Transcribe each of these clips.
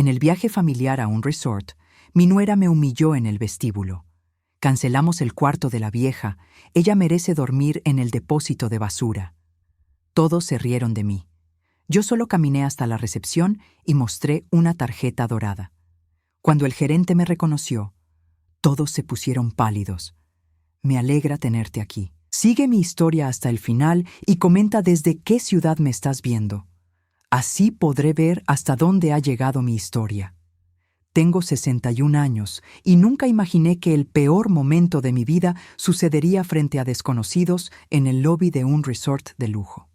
En el viaje familiar a un resort, mi nuera me humilló en el vestíbulo. Cancelamos el cuarto de la vieja, ella merece dormir en el depósito de basura. Todos se rieron de mí. Yo solo caminé hasta la recepción y mostré una tarjeta dorada. Cuando el gerente me reconoció, todos se pusieron pálidos. Me alegra tenerte aquí. Sigue mi historia hasta el final y comenta desde qué ciudad me estás viendo. Así podré ver hasta dónde ha llegado mi historia. Tengo 61 años y nunca imaginé que el peor momento de mi vida sucedería frente a desconocidos en el lobby de un resort de lujo.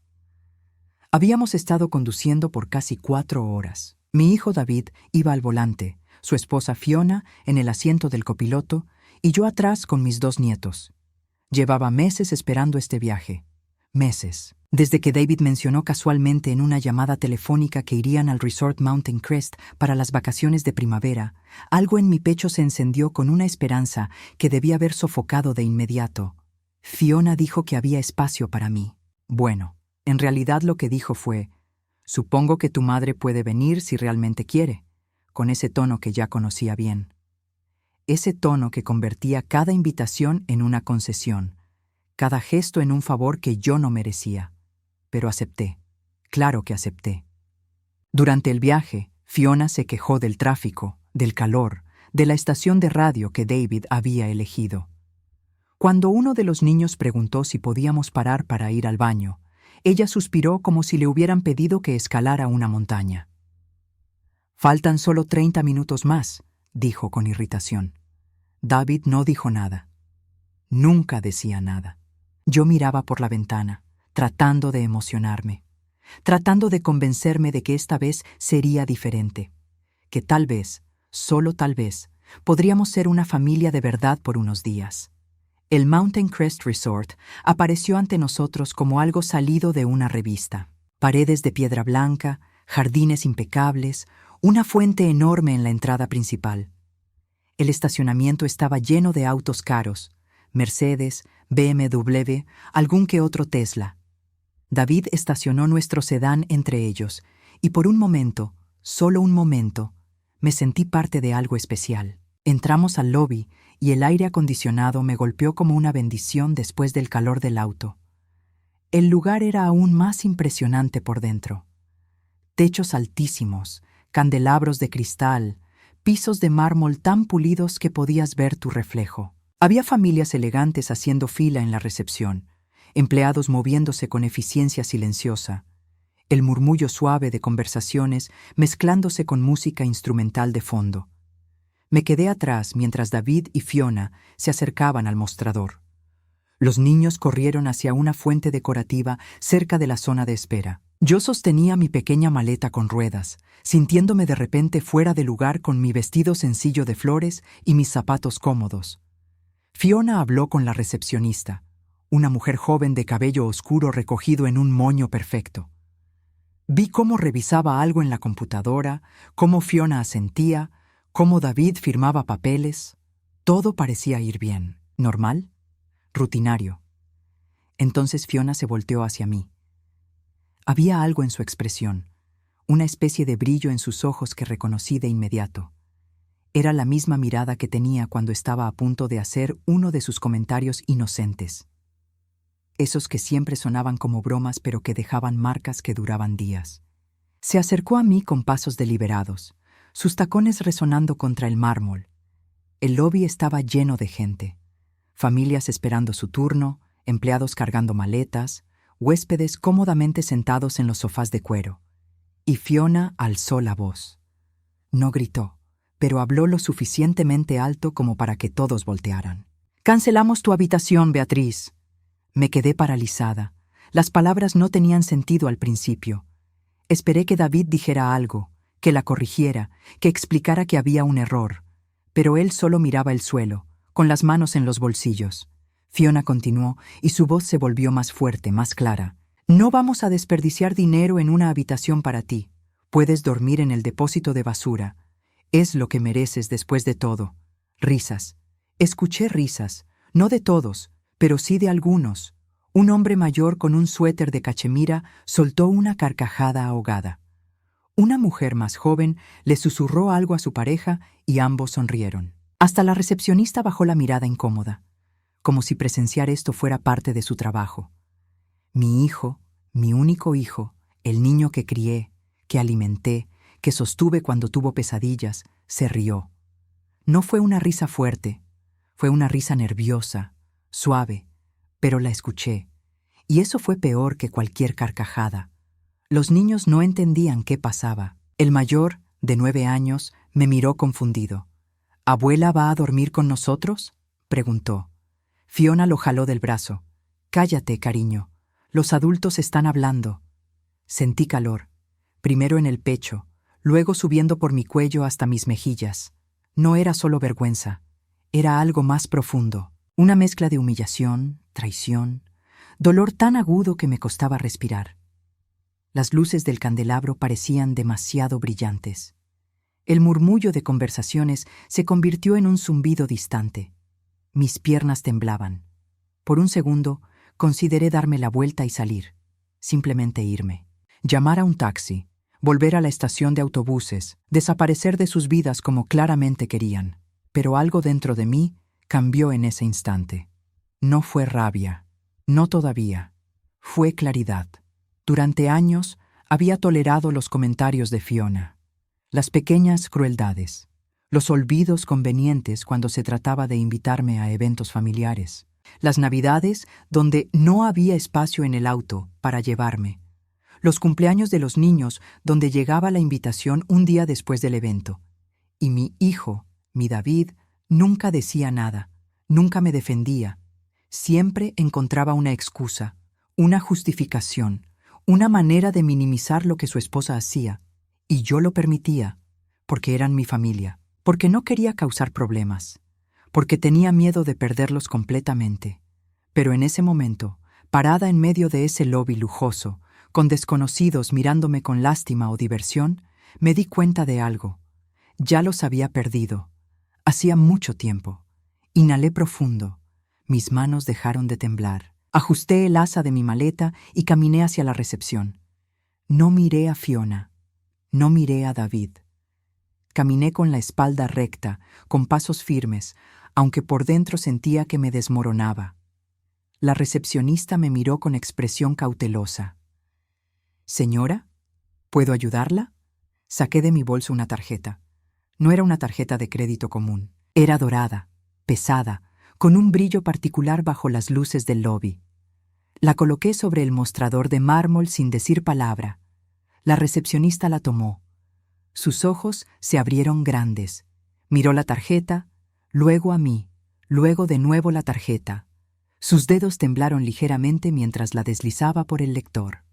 Habíamos estado conduciendo por casi 4 horas. Mi hijo David iba al volante, su esposa Fiona en el asiento del copiloto y yo atrás con mis 2 nietos. Llevaba meses esperando este viaje. Meses. Desde que David mencionó casualmente en una llamada telefónica que irían al Resort Mountain Crest para las vacaciones de primavera, algo en mi pecho se encendió con una esperanza que debía haber sofocado de inmediato. Fiona dijo que había espacio para mí. Bueno, en realidad lo que dijo fue: supongo que tu madre puede venir si realmente quiere, con ese tono que ya conocía bien. Ese tono que convertía cada invitación en una concesión, cada gesto en un favor que yo no merecía. Pero acepté. Claro que acepté. Durante el viaje, Fiona se quejó del tráfico, del calor, de la estación de radio que David había elegido. Cuando uno de los niños preguntó si podíamos parar para ir al baño, ella suspiró como si le hubieran pedido que escalara una montaña. «Faltan solo 30 minutos más», dijo con irritación. David no dijo nada. Nunca decía nada. Yo miraba por la ventana, tratando de emocionarme, tratando de convencerme de que esta vez sería diferente, que tal vez, solo tal vez, podríamos ser una familia de verdad por unos días. El Mountain Crest Resort apareció ante nosotros como algo salido de una revista. Paredes de piedra blanca, jardines impecables, una fuente enorme en la entrada principal. El estacionamiento estaba lleno de autos caros, Mercedes, BMW, algún que otro Tesla. David estacionó nuestro sedán entre ellos, y por un momento, solo un momento, me sentí parte de algo especial. Entramos al lobby y el aire acondicionado me golpeó como una bendición después del calor del auto. El lugar era aún más impresionante por dentro. Techos altísimos, candelabros de cristal, pisos de mármol tan pulidos que podías ver tu reflejo. Había familias elegantes haciendo fila en la recepción, empleados moviéndose con eficiencia silenciosa, el murmullo suave de conversaciones mezclándose con música instrumental de fondo. Me quedé atrás mientras David y Fiona se acercaban al mostrador. Los niños corrieron hacia una fuente decorativa cerca de la zona de espera. Yo sostenía mi pequeña maleta con ruedas, sintiéndome de repente fuera de lugar con mi vestido sencillo de flores y mis zapatos cómodos. Fiona habló con la recepcionista, una mujer joven de cabello oscuro recogido en un moño perfecto. Vi cómo revisaba algo en la computadora, cómo Fiona asentía, cómo David firmaba papeles. Todo parecía ir bien. ¿Normal? Rutinario. Entonces Fiona se volteó hacia mí. Había algo en su expresión, una especie de brillo en sus ojos que reconocí de inmediato. Era la misma mirada que tenía cuando estaba a punto de hacer uno de sus comentarios inocentes. Esos que siempre sonaban como bromas pero que dejaban marcas que duraban días. Se acercó a mí con pasos deliberados, sus tacones resonando contra el mármol. El lobby estaba lleno de gente. Familias esperando su turno, empleados cargando maletas, huéspedes cómodamente sentados en los sofás de cuero. Y Fiona alzó la voz. No gritó, pero habló lo suficientemente alto como para que todos voltearan. «Cancelamos tu habitación, Beatriz». Me quedé paralizada. Las palabras no tenían sentido al principio. Esperé que David dijera algo, que la corrigiera, que explicara que había un error. Pero él solo miraba el suelo, con las manos en los bolsillos. Fiona continuó, y su voz se volvió más fuerte, más clara. «No vamos a desperdiciar dinero en una habitación para ti. Puedes dormir en el depósito de basura. Es lo que mereces después de todo». Risas. Escuché risas, no de todos, pero sí de algunos. Un hombre mayor con un suéter de cachemira soltó una carcajada ahogada. Una mujer más joven le susurró algo a su pareja y ambos sonrieron. Hasta la recepcionista bajó la mirada incómoda, como si presenciar esto fuera parte de su trabajo. Mi hijo, mi único hijo, el niño que crié, que alimenté, que sostuve cuando tuvo pesadillas, se rió. No fue una risa fuerte, fue una risa nerviosa, suave, pero la escuché, y eso fue peor que cualquier carcajada. Los niños no entendían qué pasaba. El mayor, de 9 años, me miró confundido. ¿Abuela va a dormir con nosotros?, preguntó. Fiona lo jaló del brazo. Cállate, cariño. Los adultos están hablando. Sentí calor, primero en el pecho, luego subiendo por mi cuello hasta mis mejillas. No era solo vergüenza, era algo más profundo. Una mezcla de humillación, traición, dolor tan agudo que me costaba respirar. Las luces del candelabro parecían demasiado brillantes. El murmullo de conversaciones se convirtió en un zumbido distante. Mis piernas temblaban. Por un segundo, consideré darme la vuelta y salir. Simplemente irme. Llamar a un taxi, volver a la estación de autobuses, desaparecer de sus vidas como claramente querían. Pero algo dentro de mí cambió en ese instante. No fue rabia. No todavía. Fue claridad. Durante años había tolerado los comentarios de Fiona, las pequeñas crueldades, los olvidos convenientes cuando se trataba de invitarme a eventos familiares, las navidades donde no había espacio en el auto para llevarme, los cumpleaños de los niños donde llegaba la invitación un día después del evento. Y mi hijo, mi David, nunca decía nada, nunca me defendía. Siempre encontraba una excusa, una justificación, una manera de minimizar lo que su esposa hacía, y yo lo permitía, porque eran mi familia, porque no quería causar problemas, porque tenía miedo de perderlos completamente. Pero en ese momento, parada en medio de ese lobby lujoso, con desconocidos mirándome con lástima o diversión, me di cuenta de algo. Ya los había perdido. Hacía mucho tiempo. Inhalé profundo. Mis manos dejaron de temblar. Ajusté el asa de mi maleta y caminé hacia la recepción. No miré a Fiona. No miré a David. Caminé con la espalda recta, con pasos firmes, aunque por dentro sentía que me desmoronaba. La recepcionista me miró con expresión cautelosa. «Señora, ¿puedo ayudarla?». Saqué de mi bolso una tarjeta. No era una tarjeta de crédito común. Era dorada, pesada, con un brillo particular bajo las luces del lobby. La coloqué sobre el mostrador de mármol sin decir palabra. La recepcionista la tomó. Sus ojos se abrieron grandes. Miró la tarjeta, luego a mí, luego de nuevo la tarjeta. Sus dedos temblaron ligeramente mientras la deslizaba por el lector.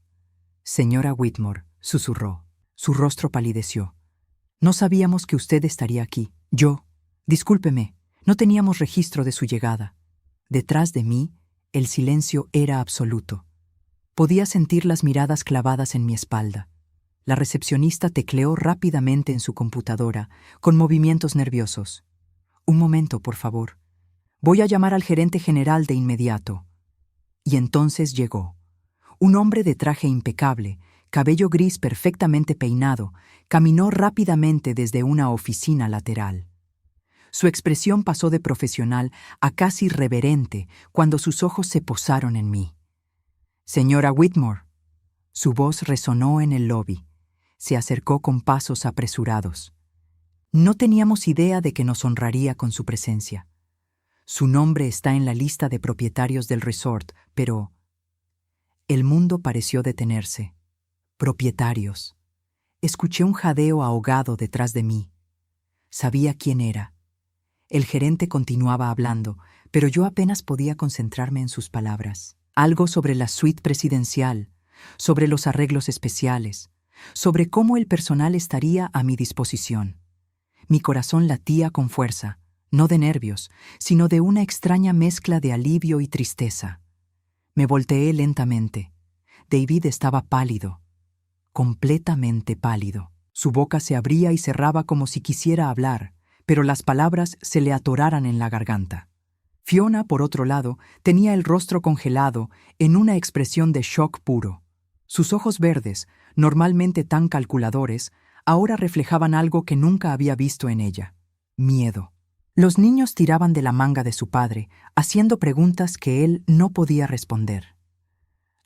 «Señora Whitmore», susurró. Su rostro palideció. «No sabíamos que usted estaría aquí. Discúlpeme, no teníamos registro de su llegada». Detrás de mí, el silencio era absoluto. Podía sentir las miradas clavadas en mi espalda. La recepcionista tecleó rápidamente en su computadora, con movimientos nerviosos. «Un momento, por favor. Voy a llamar al gerente general de inmediato». Y entonces llegó. Un hombre de traje impecable, cabello gris perfectamente peinado, caminó rápidamente desde una oficina lateral. Su expresión pasó de profesional a casi reverente cuando sus ojos se posaron en mí. «Señora Whitmore». Su voz resonó en el lobby. Se acercó con pasos apresurados. No teníamos idea de que nos honraría con su presencia. Su nombre está en la lista de propietarios del resort, pero... El mundo pareció detenerse. Propietarios. Escuché un jadeo ahogado detrás de mí. Sabía quién era. El gerente continuaba hablando, pero yo apenas podía concentrarme en sus palabras. Algo sobre la suite presidencial, sobre los arreglos especiales, sobre cómo el personal estaría a mi disposición. Mi corazón latía con fuerza, no de nervios, sino de una extraña mezcla de alivio y tristeza. Me volteé lentamente. David estaba pálido, completamente pálido. Su boca se abría y cerraba como si quisiera hablar, pero las palabras se le atoraran en la garganta. Fiona, por otro lado, tenía el rostro congelado en una expresión de shock puro. Sus ojos verdes, normalmente tan calculadores, ahora reflejaban algo que nunca había visto en ella: miedo. Los niños tiraban de la manga de su padre, haciendo preguntas que él no podía responder.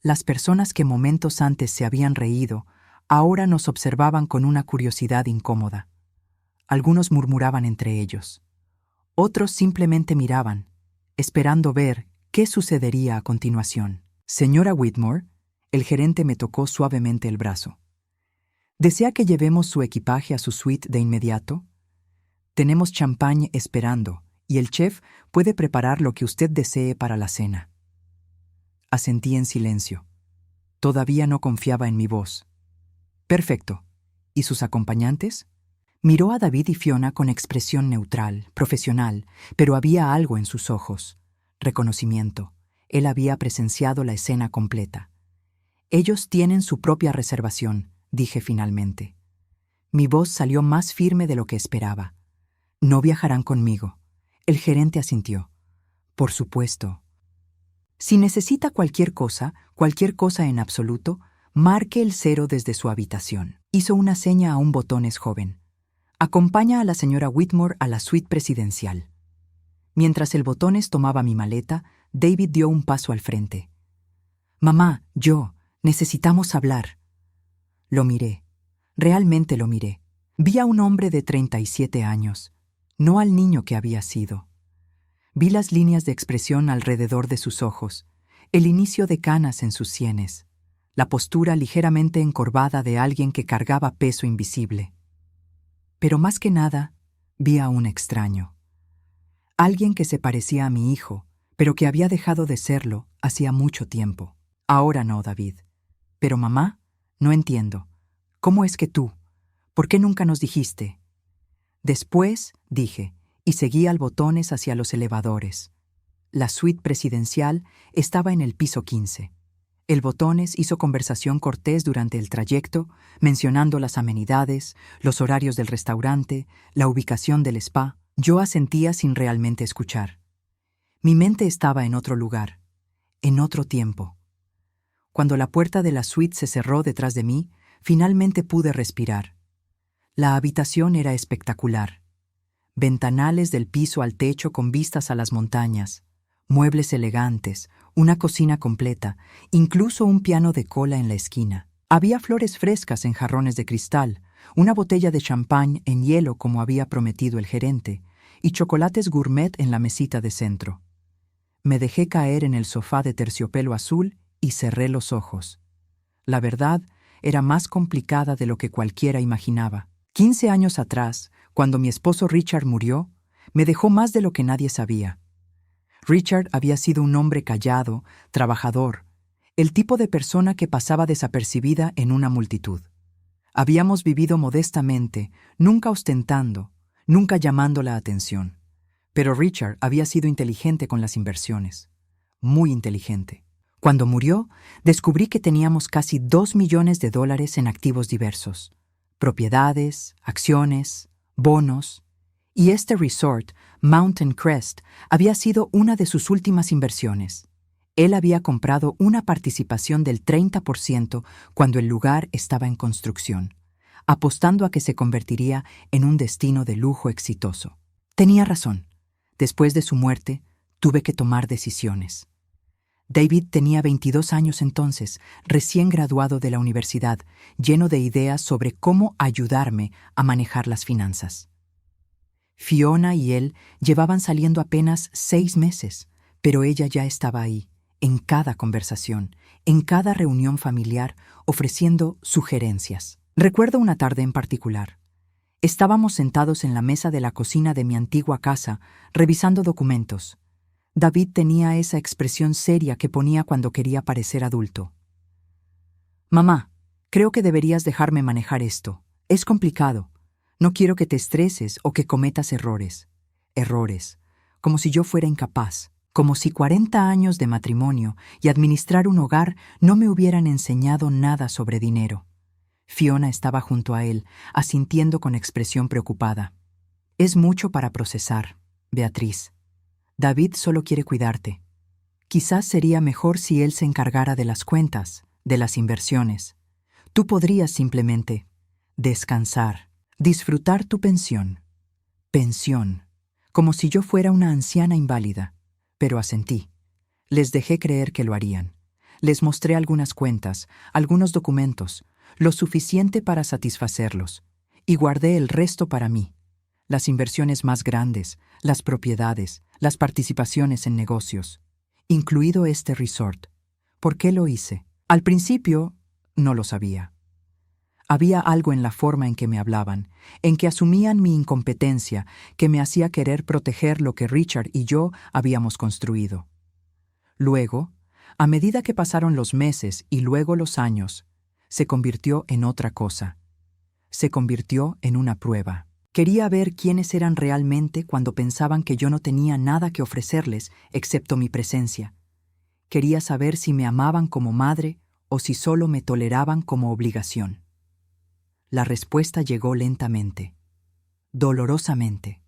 Las personas que momentos antes se habían reído, ahora nos observaban con una curiosidad incómoda. Algunos murmuraban entre ellos. Otros simplemente miraban, esperando ver qué sucedería a continuación. Señora Whitmore, el gerente me tocó suavemente el brazo. ¿Desea que llevemos su equipaje a su suite de inmediato? Tenemos champán esperando, y el chef puede preparar lo que usted desee para la cena. Asentí en silencio. Todavía no confiaba en mi voz. Perfecto. ¿Y sus acompañantes? Miró a David y Fiona con expresión neutral, profesional, pero había algo en sus ojos. Reconocimiento. Él había presenciado la escena completa. Ellos tienen su propia reservación, dije finalmente. Mi voz salió más firme de lo que esperaba. No viajarán conmigo. El gerente asintió. Por supuesto. Si necesita cualquier cosa en absoluto, marque el 0 desde su habitación. Hizo una seña a un botones joven. Acompaña a la señora Whitmore a la suite presidencial. Mientras el botones tomaba mi maleta, David dio un paso al frente. Mamá, necesitamos hablar. Lo miré. Realmente lo miré. Vi a un hombre de 37 años, no al niño que había sido. Vi las líneas de expresión alrededor de sus ojos, el inicio de canas en sus sienes, la postura ligeramente encorvada de alguien que cargaba peso invisible. Pero más que nada, vi a un extraño. Alguien que se parecía a mi hijo, pero que había dejado de serlo hacía mucho tiempo. Ahora no, David. Pero mamá, no entiendo. ¿Cómo es que tú? ¿Por qué nunca nos dijiste? Después, dije, y seguí al botones hacia los elevadores. La suite presidencial estaba en el piso 15. El botones hizo conversación cortés durante el trayecto, mencionando las amenidades, los horarios del restaurante, la ubicación del spa. Yo asentía sin realmente escuchar. Mi mente estaba en otro lugar, en otro tiempo. Cuando la puerta de la suite se cerró detrás de mí, finalmente pude respirar. La habitación era espectacular. Ventanales del piso al techo con vistas a las montañas, muebles elegantes, una cocina completa, incluso un piano de cola en la esquina. Había flores frescas en jarrones de cristal, una botella de champán en hielo como había prometido el gerente, y chocolates gourmet en la mesita de centro. Me dejé caer en el sofá de terciopelo azul y cerré los ojos. La verdad era más complicada de lo que cualquiera imaginaba. 15 años atrás, cuando mi esposo Richard murió, me dejó más de lo que nadie sabía. Richard había sido un hombre callado, trabajador, el tipo de persona que pasaba desapercibida en una multitud. Habíamos vivido modestamente, nunca ostentando, nunca llamando la atención. Pero Richard había sido inteligente con las inversiones. Muy inteligente. Cuando murió, descubrí que teníamos casi $2 millones en activos diversos. Propiedades, acciones, bonos. Y este resort, Mountain Crest, había sido una de sus últimas inversiones. Él había comprado una participación del 30% cuando el lugar estaba en construcción, apostando a que se convertiría en un destino de lujo exitoso. Tenía razón. Después de su muerte, tuve que tomar decisiones. David tenía 22 años entonces, recién graduado de la universidad, lleno de ideas sobre cómo ayudarme a manejar las finanzas. Fiona y él llevaban saliendo apenas 6 meses, pero ella ya estaba ahí, en cada conversación, en cada reunión familiar, ofreciendo sugerencias. Recuerdo una tarde en particular. Estábamos sentados en la mesa de la cocina de mi antigua casa, revisando documentos. David tenía esa expresión seria que ponía cuando quería parecer adulto. «Mamá, creo que deberías dejarme manejar esto. Es complicado. No quiero que te estreses o que cometas errores. Errores. Como si yo fuera incapaz. Como si 40 años de matrimonio y administrar un hogar no me hubieran enseñado nada sobre dinero». Fiona estaba junto a él, asintiendo con expresión preocupada. «Es mucho para procesar, Beatriz. David solo quiere cuidarte. Quizás sería mejor si él se encargara de las cuentas», de las inversiones. Tú podrías simplemente descansar, disfrutar tu pensión. Pensión, como si yo fuera una anciana inválida. Pero asentí. Les dejé creer que lo harían. Les mostré algunas cuentas, algunos documentos, lo suficiente para satisfacerlos, y guardé el resto para mí. Las inversiones más grandes, las propiedades, las participaciones en negocios, incluido este resort. ¿Por qué lo hice? Al principio, no lo sabía. Había algo en la forma en que me hablaban, en que asumían mi incompetencia, que me hacía querer proteger lo que Richard y yo habíamos construido. Luego, a medida que pasaron los meses y luego los años, se convirtió en otra cosa. Se convirtió en una prueba. Quería ver quiénes eran realmente cuando pensaban que yo no tenía nada que ofrecerles excepto mi presencia. Quería saber si me amaban como madre o si solo me toleraban como obligación. La respuesta llegó lentamente, dolorosamente.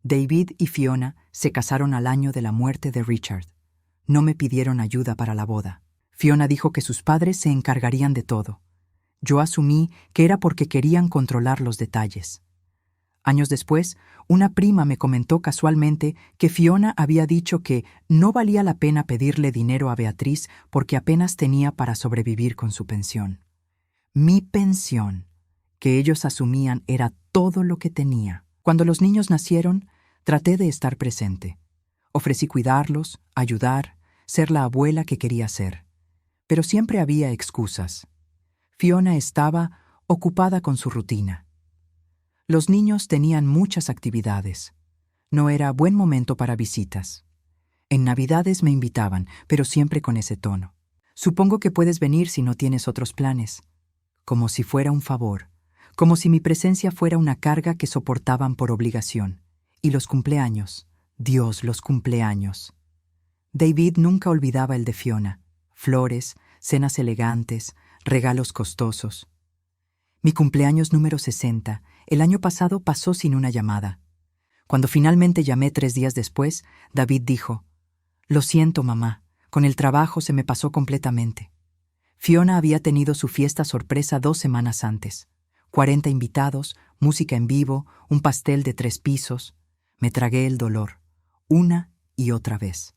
David y Fiona se casaron al año de la muerte de Richard. No me pidieron ayuda para la boda. Fiona dijo que sus padres se encargarían de todo. Yo asumí que era porque querían controlar los detalles. Años después, una prima me comentó casualmente que Fiona había dicho que no valía la pena pedirle dinero a Beatriz porque apenas tenía para sobrevivir con su pensión. Mi pensión, que ellos asumían era todo lo que tenía. Cuando los niños nacieron, traté de estar presente. Ofrecí cuidarlos, ayudar, ser la abuela que quería ser. Pero siempre había excusas. Fiona estaba ocupada con su rutina. Los niños tenían muchas actividades. No era buen momento para visitas. En Navidades me invitaban, pero siempre con ese tono. Supongo que puedes venir si no tienes otros planes. Como si fuera un favor. Como si mi presencia fuera una carga que soportaban por obligación. Y los cumpleaños. Dios, los cumpleaños. David nunca olvidaba el de Fiona. Flores, cenas elegantes, regalos costosos. Mi cumpleaños número 60, el año pasado pasó sin una llamada. Cuando finalmente llamé 3 días después, David dijo: «Lo siento, mamá, con el trabajo se me pasó completamente». Fiona había tenido su fiesta sorpresa 2 semanas antes. 40 invitados, música en vivo, un pastel de 3 pisos. Me tragué el dolor, una y otra vez.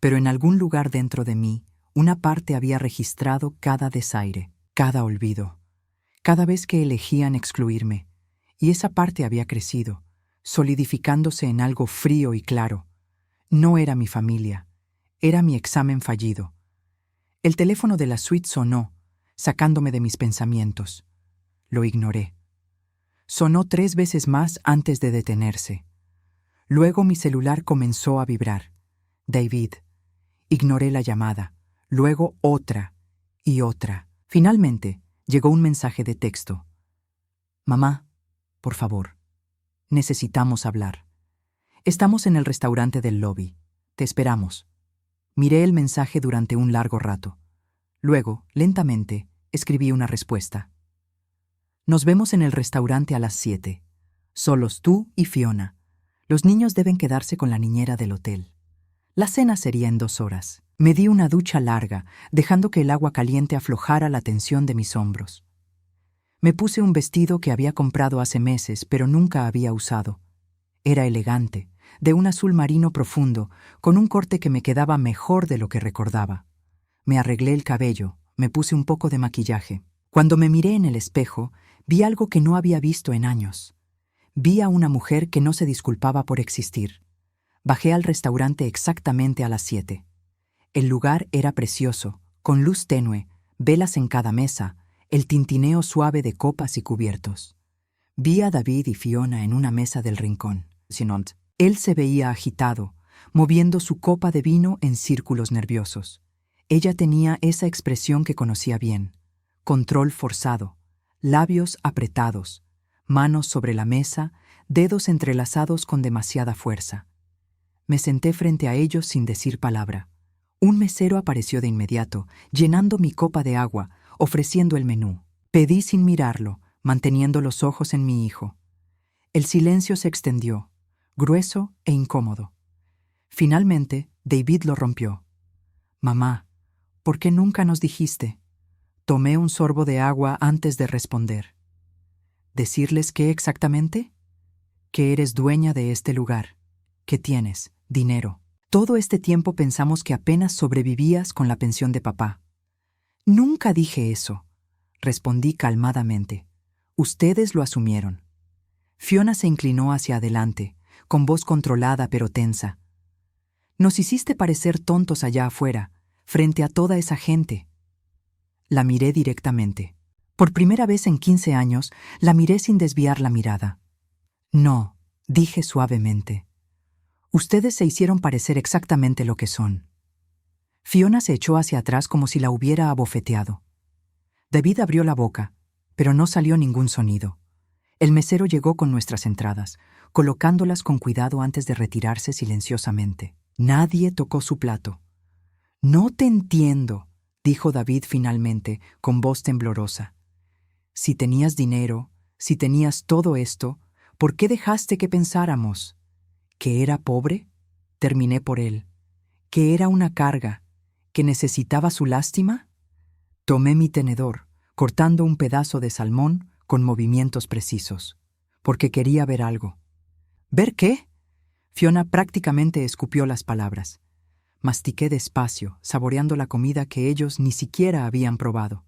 Pero en algún lugar dentro de mí, una parte había registrado cada desaire, cada olvido, cada vez que elegían excluirme, y esa parte había crecido, solidificándose en algo frío y claro. No era mi familia, era mi examen fallido. El teléfono de la suite sonó, sacándome de mis pensamientos. Lo ignoré. Sonó 3 veces más antes de detenerse. Luego mi celular comenzó a vibrar. David. Ignoré la llamada. Luego otra y otra. Finalmente, llegó un mensaje de texto. «Mamá, por favor, necesitamos hablar. Estamos en el restaurante del lobby. Te esperamos». Miré el mensaje durante un largo rato. Luego, lentamente, escribí una respuesta. «Nos vemos en el restaurante a las 7. Solos tú y Fiona. Los niños deben quedarse con la niñera del hotel. La cena sería en 2 horas». Me di una ducha larga, dejando que el agua caliente aflojara la tensión de mis hombros. Me puse un vestido que había comprado hace meses, pero nunca había usado. Era elegante, de un azul marino profundo, con un corte que me quedaba mejor de lo que recordaba. Me arreglé el cabello, me puse un poco de maquillaje. Cuando me miré en el espejo, vi algo que no había visto en años. Vi a una mujer que no se disculpaba por existir. Bajé al restaurante exactamente a las 7. El lugar era precioso, con luz tenue, velas en cada mesa, el tintineo suave de copas y cubiertos. Vi a David y Fiona en una mesa del rincón. Él se veía agitado, moviendo su copa de vino en círculos nerviosos. Ella tenía esa expresión que conocía bien: control forzado, labios apretados, manos sobre la mesa, dedos entrelazados con demasiada fuerza. Me senté frente a ellos sin decir palabra. Un mesero apareció de inmediato, llenando mi copa de agua, ofreciendo el menú. Pedí sin mirarlo, manteniendo los ojos en mi hijo. El silencio se extendió, grueso e incómodo. Finalmente, David lo rompió. «Mamá, ¿por qué nunca nos dijiste?» Tomé un sorbo de agua antes de responder. ¿Decirles qué exactamente? Que eres dueña de este lugar, que tienes dinero. Todo este tiempo pensamos que apenas sobrevivías con la pensión de papá. Nunca dije eso, respondí calmadamente. Ustedes lo asumieron. Fiona se inclinó hacia adelante, con voz controlada pero tensa. Nos hiciste parecer tontos allá afuera, frente a toda esa gente. La miré directamente. Por primera vez en 15 años, la miré sin desviar la mirada. No, dije suavemente. Ustedes se hicieron parecer exactamente lo que son. Fiona se echó hacia atrás como si la hubiera abofeteado. David abrió la boca, pero no salió ningún sonido. El mesero llegó con nuestras entradas, colocándolas con cuidado antes de retirarse silenciosamente. Nadie tocó su plato. No te entiendo, dijo David finalmente, con voz temblorosa. Si tenías dinero, si tenías todo esto, ¿por qué dejaste que pensáramos? ¿Que era pobre? Terminé por él. ¿Que era una carga? ¿Que necesitaba su lástima? Tomé mi tenedor, cortando un pedazo de salmón con movimientos precisos, porque quería ver algo. ¿Ver qué? Fiona prácticamente escupió las palabras. Mastiqué despacio, saboreando la comida que ellos ni siquiera habían probado.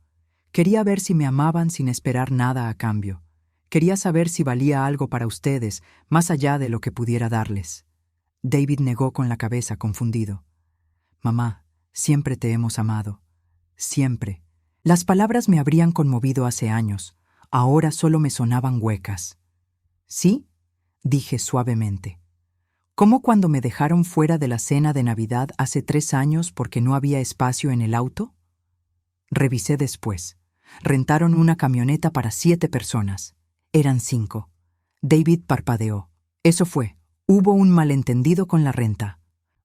Quería ver si me amaban sin esperar nada a cambio. Quería saber si valía algo para ustedes, más allá de lo que pudiera darles. David negó con la cabeza, confundido. Mamá, siempre te hemos amado. Siempre. Las palabras me habrían conmovido hace años. Ahora solo me sonaban huecas. ¿Sí? Dije suavemente. ¿Cómo cuando me dejaron fuera de la cena de Navidad hace 3 años porque no había espacio en el auto? Revisé después. Rentaron una camioneta para 7 personas. Eran 5. David parpadeó. Eso fue. Hubo un malentendido con la renta.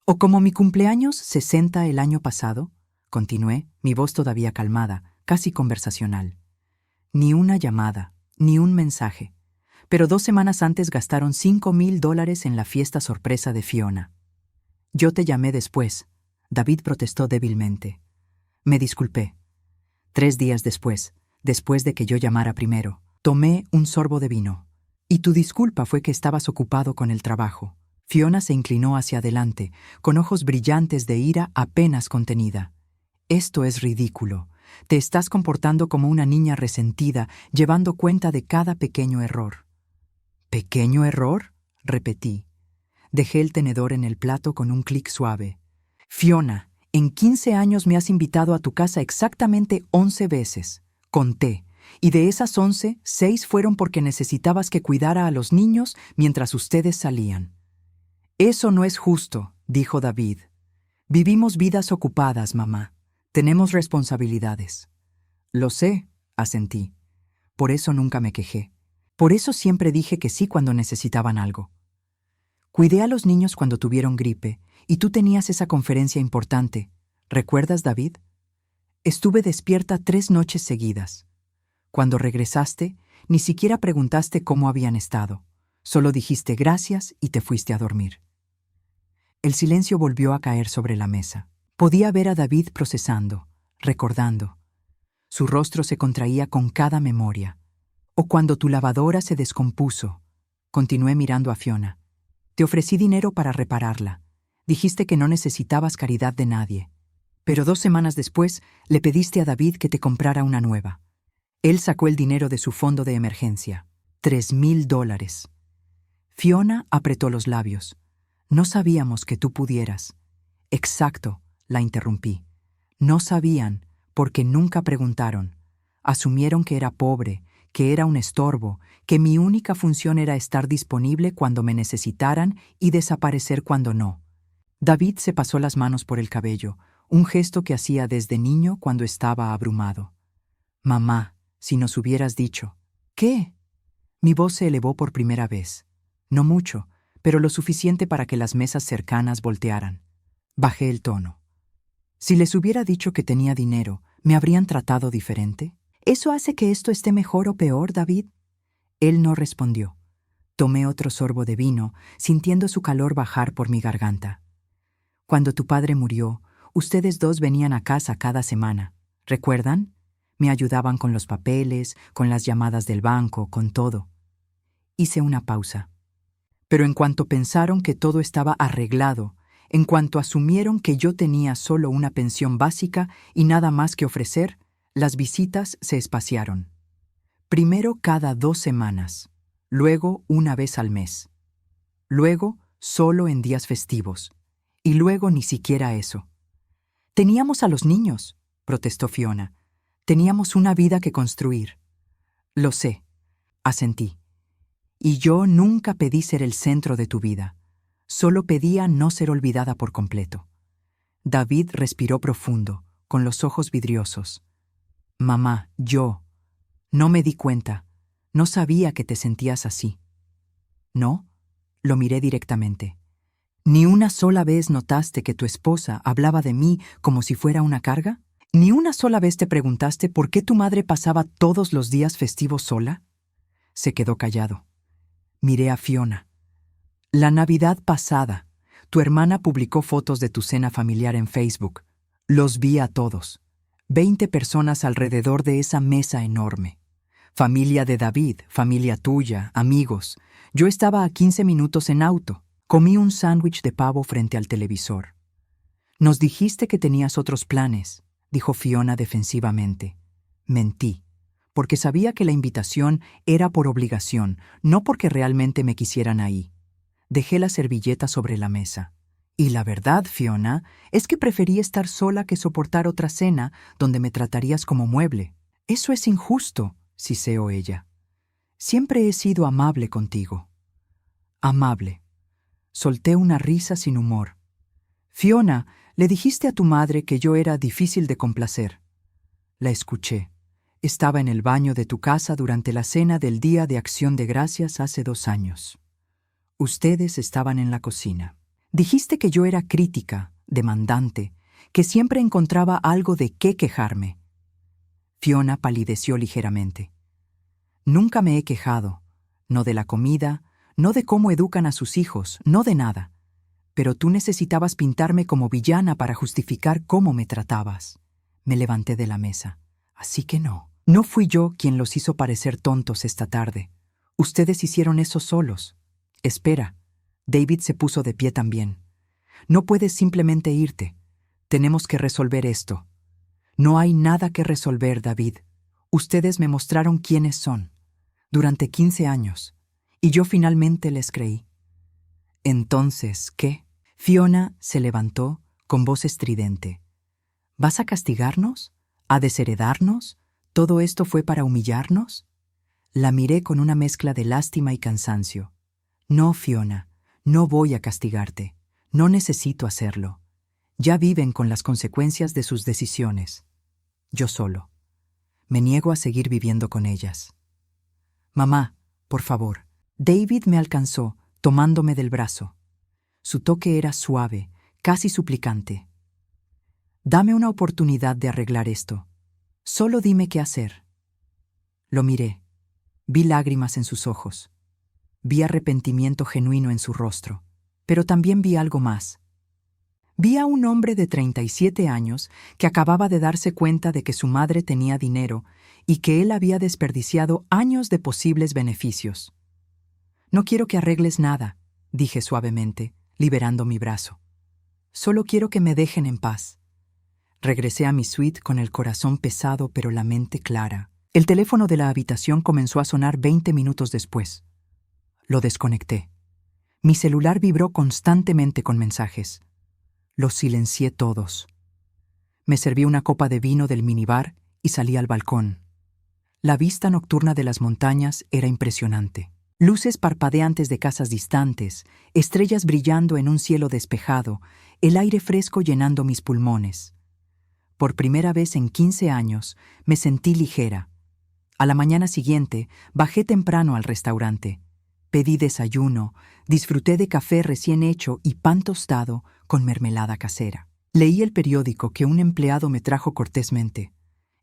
O como mi cumpleaños 60 el año pasado, continué, mi voz todavía calmada, casi conversacional. Ni una llamada, ni un mensaje. Pero 2 semanas antes gastaron $5,000 en la fiesta sorpresa de Fiona. Yo te llamé después. David protestó débilmente. Me disculpé. 3 días después de que yo llamara primero, tomé un sorbo de vino. Y tu disculpa fue que estabas ocupado con el trabajo. Fiona se inclinó hacia adelante, con ojos brillantes de ira apenas contenida. Esto es ridículo. Te estás comportando como una niña resentida, llevando cuenta de cada pequeño error. ¿Pequeño error? Repetí. Dejé el tenedor en el plato con un clic suave. Fiona, en 15 años me has invitado a tu casa exactamente 11 veces. Conté. Y de esas 11, 6 fueron porque necesitabas que cuidara a los niños mientras ustedes salían. Eso no es justo, dijo David. Vivimos vidas ocupadas, mamá. Tenemos responsabilidades. Lo sé, asentí. Por eso nunca me quejé. Por eso siempre dije que sí cuando necesitaban algo. Cuidé a los niños cuando tuvieron gripe, y tú tenías esa conferencia importante. ¿Recuerdas, David? Estuve despierta 3 noches seguidas. Cuando regresaste, ni siquiera preguntaste cómo habían estado. Solo dijiste gracias y te fuiste a dormir. El silencio volvió a caer sobre la mesa. Podía ver a David procesando, recordando. Su rostro se contraía con cada memoria. O cuando tu lavadora se descompuso. Continué mirando a Fiona. Te ofrecí dinero para repararla. Dijiste que no necesitabas caridad de nadie. Pero 2 semanas después le pediste a David que te comprara una nueva. Él sacó el dinero de su fondo de emergencia. $3,000. Fiona apretó los labios. No sabíamos que tú pudieras. Exacto, la interrumpí. No sabían, porque nunca preguntaron. Asumieron que era pobre, que era un estorbo, que mi única función era estar disponible cuando me necesitaran y desaparecer cuando no. David se pasó las manos por el cabello, un gesto que hacía desde niño cuando estaba abrumado. Mamá, si nos hubieras dicho. ¿Qué? Mi voz se elevó por primera vez. No mucho, pero lo suficiente para que las mesas cercanas voltearan. Bajé el tono. Si les hubiera dicho que tenía dinero, ¿me habrían tratado diferente? ¿Eso hace que esto esté mejor o peor, David? Él no respondió. Tomé otro sorbo de vino, sintiendo su calor bajar por mi garganta. Cuando tu padre murió, ustedes 2 venían a casa cada semana. ¿Recuerdan? Me ayudaban con los papeles, con las llamadas del banco, con todo. Hice una pausa. Pero en cuanto pensaron que todo estaba arreglado, en cuanto asumieron que yo tenía solo una pensión básica y nada más que ofrecer, las visitas se espaciaron. Primero cada 2 semanas, luego una vez al mes. Luego solo en días festivos. Y luego ni siquiera eso. Teníamos a los niños, protestó Fiona. Teníamos una vida que construir. Lo sé, asentí. Y yo nunca pedí ser el centro de tu vida. Solo pedía no ser olvidada por completo. David respiró profundo, con los ojos vidriosos. Mamá, yo no me di cuenta. No sabía que te sentías así. ¿No? Lo miré directamente. ¿Ni una sola vez notaste que tu esposa hablaba de mí como si fuera una carga? ¿Ni una sola vez te preguntaste por qué tu madre pasaba todos los días festivos sola? Se quedó callado. Miré a Fiona. La Navidad pasada, tu hermana publicó fotos de tu cena familiar en Facebook. Los vi a todos. 20 personas alrededor de esa mesa enorme. Familia de David, familia tuya, amigos. Yo estaba a 15 minutos en auto. Comí un sándwich de pavo frente al televisor. Nos dijiste que tenías otros planes, dijo Fiona defensivamente. Mentí, porque sabía que la invitación era por obligación, no porque realmente me quisieran ahí. Dejé la servilleta sobre la mesa. Y la verdad, Fiona, es que preferí estar sola que soportar otra cena donde me tratarías como mueble. Eso es injusto, siseó ella. Siempre he sido amable contigo. Amable. Solté una risa sin humor. Fiona, le dijiste a tu madre que yo era difícil de complacer. La escuché. Estaba en el baño de tu casa durante la cena del Día de Acción de Gracias hace 2 años. Ustedes estaban en la cocina. Dijiste que yo era crítica, demandante, que siempre encontraba algo de qué quejarme. Fiona palideció ligeramente. Nunca me he quejado, no de la comida, no de cómo educan a sus hijos, no de nada. Pero tú necesitabas pintarme como villana para justificar cómo me tratabas. Me levanté de la mesa. Así que no. No fui yo quien los hizo parecer tontos esta tarde. Ustedes hicieron eso solos. Espera. David se puso de pie también. No puedes simplemente irte. Tenemos que resolver esto. No hay nada que resolver, David. Ustedes me mostraron quiénes son. Durante 15 años. Y yo finalmente les creí. Entonces, ¿qué? Fiona se levantó con voz estridente. ¿Vas a castigarnos? ¿A desheredarnos? ¿Todo esto fue para humillarnos? La miré con una mezcla de lástima y cansancio. No, Fiona, no voy a castigarte. No necesito hacerlo. Ya viven con las consecuencias de sus decisiones. Yo solo. Me niego a seguir viviendo con ellas. Mamá, por favor. David me alcanzó, tomándome del brazo. Su toque era suave, casi suplicante. Dame una oportunidad de arreglar esto. Solo dime qué hacer. Lo miré. Vi lágrimas en sus ojos. Vi arrepentimiento genuino en su rostro. Pero también vi algo más. Vi a un hombre de 37 años que acababa de darse cuenta de que su madre tenía dinero y que él había desperdiciado años de posibles beneficios. No quiero que arregles nada, dije suavemente, liberando mi brazo. Solo quiero que me dejen en paz. Regresé a mi suite con el corazón pesado pero la mente clara. El teléfono de la habitación comenzó a sonar 20 minutos después. Lo desconecté. Mi celular vibró constantemente con mensajes. Los silencié todos. Me serví una copa de vino del minibar y salí al balcón. La vista nocturna de las montañas era impresionante. Luces parpadeantes de casas distantes, estrellas brillando en un cielo despejado, el aire fresco llenando mis pulmones. Por primera vez en 15 años me sentí ligera. A la mañana siguiente bajé temprano al restaurante. Pedí desayuno, disfruté de café recién hecho y pan tostado con mermelada casera. Leí el periódico que un empleado me trajo cortésmente.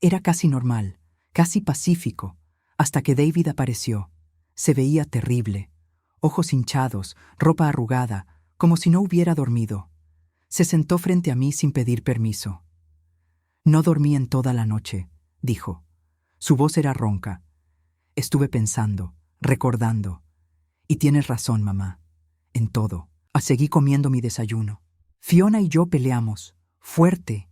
Era casi normal, casi pacífico, hasta que David apareció. Se veía terrible. Ojos hinchados, ropa arrugada, como si no hubiera dormido. Se sentó frente a mí sin pedir permiso. No dormí en toda la noche, dijo. Su voz era ronca. Estuve pensando, recordando. Y tienes razón, mamá. En todo. Seguí comiendo mi desayuno. Fiona y yo peleamos. Fuerte.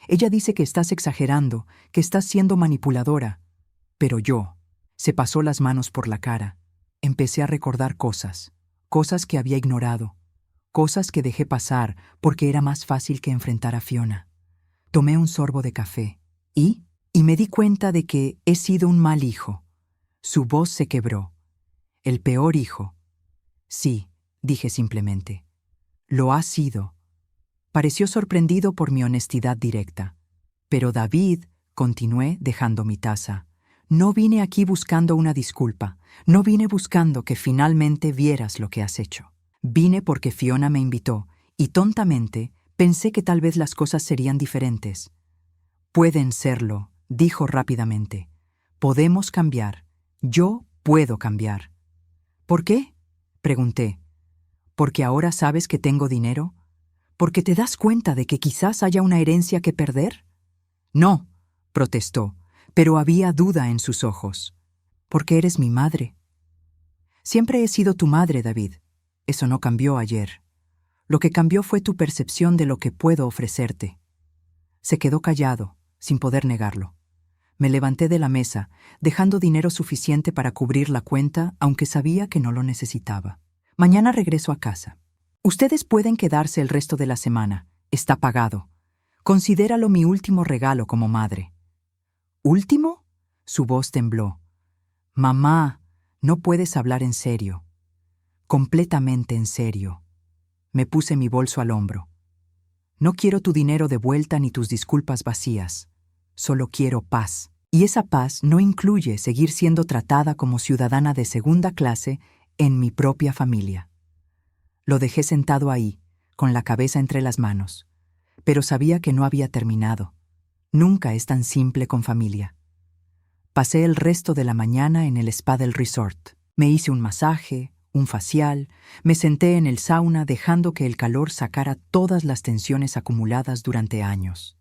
Ella dice que estás exagerando, que estás siendo manipuladora. Pero yo. Se pasó las manos por la cara. Empecé a recordar cosas que había ignorado, cosas que dejé pasar porque era más fácil que enfrentar a Fiona. Tomé un sorbo de café y me di cuenta de que he sido un mal hijo. Su voz se quebró. El peor hijo. Sí, dije simplemente. Lo ha sido. Pareció sorprendido por mi honestidad directa. Pero David, continué dejando mi taza. No vine aquí buscando una disculpa. No vine buscando que finalmente vieras lo que has hecho. Vine porque Fiona me invitó, y tontamente pensé que tal vez las cosas serían diferentes. Pueden serlo, dijo rápidamente. Podemos cambiar. Yo puedo cambiar. ¿Por qué? Pregunté. ¿Porque ahora sabes que tengo dinero? ¿Porque te das cuenta de que quizás haya una herencia que perder? No, protestó, pero había duda en sus ojos. Porque eres mi madre. Siempre he sido tu madre, David. Eso no cambió ayer. Lo que cambió fue tu percepción de lo que puedo ofrecerte. Se quedó callado, sin poder negarlo. Me levanté de la mesa, dejando dinero suficiente para cubrir la cuenta, aunque sabía que no lo necesitaba. Mañana regreso a casa. Ustedes pueden quedarse el resto de la semana. Está pagado. Considéralo mi último regalo como madre. ¿Último? Su voz tembló. Mamá, no puedes hablar en serio. Completamente en serio. Me puse mi bolso al hombro. No quiero tu dinero de vuelta ni tus disculpas vacías. Solo quiero paz. Y esa paz no incluye seguir siendo tratada como ciudadana de segunda clase en mi propia familia. Lo dejé sentado ahí, con la cabeza entre las manos. Pero sabía que no había terminado. Nunca es tan simple con familia. Pasé el resto de la mañana en el spa del resort. Me hice un masaje, un facial, me senté en el sauna dejando que el calor sacara todas las tensiones acumuladas durante años.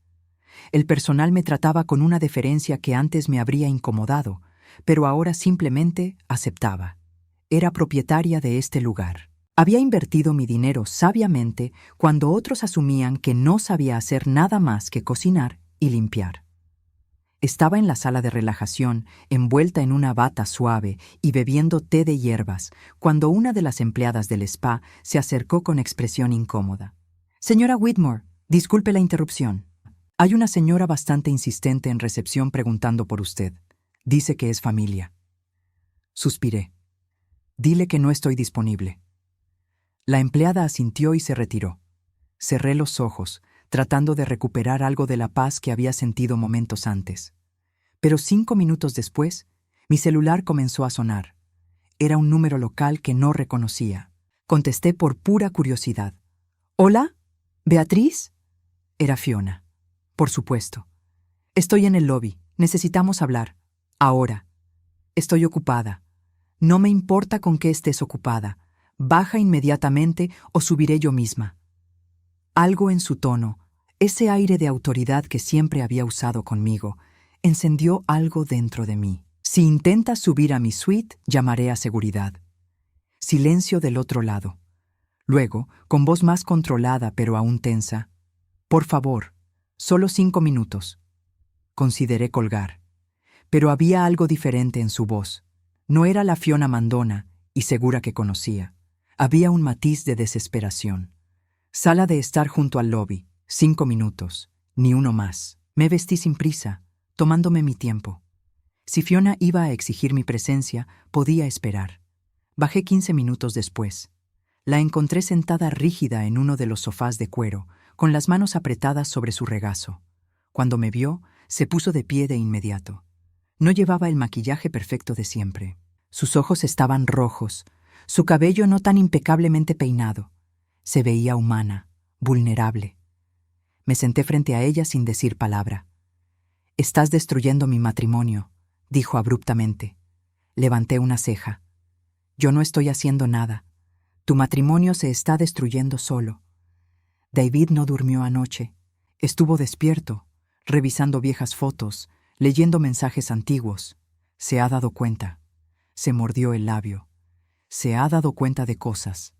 El personal me trataba con una deferencia que antes me habría incomodado, pero ahora simplemente aceptaba. Era propietaria de este lugar. Había invertido mi dinero sabiamente cuando otros asumían que no sabía hacer nada más que cocinar y limpiar. Estaba en la sala de relajación, envuelta en una bata suave y bebiendo té de hierbas, cuando una de las empleadas del spa se acercó con expresión incómoda. «Señora Whitmore, disculpe la interrupción. Hay una señora bastante insistente en recepción preguntando por usted. Dice que es familia». Suspiré. «Dile que no estoy disponible». La empleada asintió y se retiró. Cerré los ojos, tratando de recuperar algo de la paz que había sentido momentos antes. Pero 5 minutos después, mi celular comenzó a sonar. Era un número local que no reconocía. Contesté por pura curiosidad. «¿Hola? ¿Beatriz?» Era Fiona. «Por supuesto. Estoy en el lobby. Necesitamos hablar. Ahora. Estoy ocupada. No me importa con qué estés ocupada. Baja inmediatamente o subiré yo misma». Algo en su tono, ese aire de autoridad que siempre había usado conmigo, encendió algo dentro de mí. «Si intentas subir a mi suite, llamaré a seguridad». Silencio del otro lado. Luego, con voz más controlada pero aún tensa, «Por favor, solo 5 minutos». Consideré colgar. Pero había algo diferente en su voz. No era la Fiona mandona y segura que conocía. Había un matiz de desesperación. Sala de estar junto al lobby. 5 minutos. Ni uno más. Me vestí sin prisa, tomándome mi tiempo. Si Fiona iba a exigir mi presencia, podía esperar. Bajé 15 minutos después. La encontré sentada rígida en uno de los sofás de cuero, con las manos apretadas sobre su regazo. Cuando me vio, se puso de pie de inmediato. No llevaba el maquillaje perfecto de siempre. Sus ojos estaban rojos, su cabello no tan impecablemente peinado. Se veía humana, vulnerable. Me senté frente a ella sin decir palabra. «Estás destruyendo mi matrimonio», dijo abruptamente. Levanté una ceja. «Yo no estoy haciendo nada. Tu matrimonio se está destruyendo solo». David no durmió anoche. Estuvo despierto, revisando viejas fotos, leyendo mensajes antiguos. Se ha dado cuenta. Se mordió el labio. Se ha dado cuenta de cosas.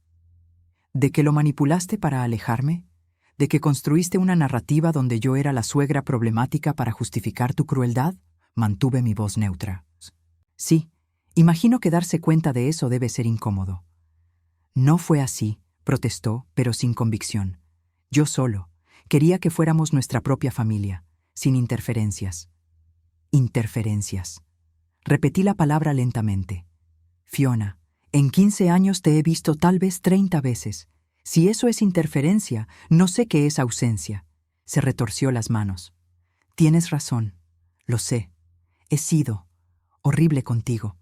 ¿De que lo manipulaste para alejarme? ¿De que construiste una narrativa donde yo era la suegra problemática para justificar tu crueldad? Mantuve mi voz neutra. Sí, imagino que darse cuenta de eso debe ser incómodo. No fue así, protestó, pero sin convicción. Yo solo. Quería que fuéramos nuestra propia familia, sin interferencias. Interferencias. Repetí la palabra lentamente. Fiona, en 15 años te he visto tal vez 30 veces. Si eso es interferencia, no sé qué es ausencia. Se retorció las manos. Tienes razón. Lo sé. He sido horrible contigo.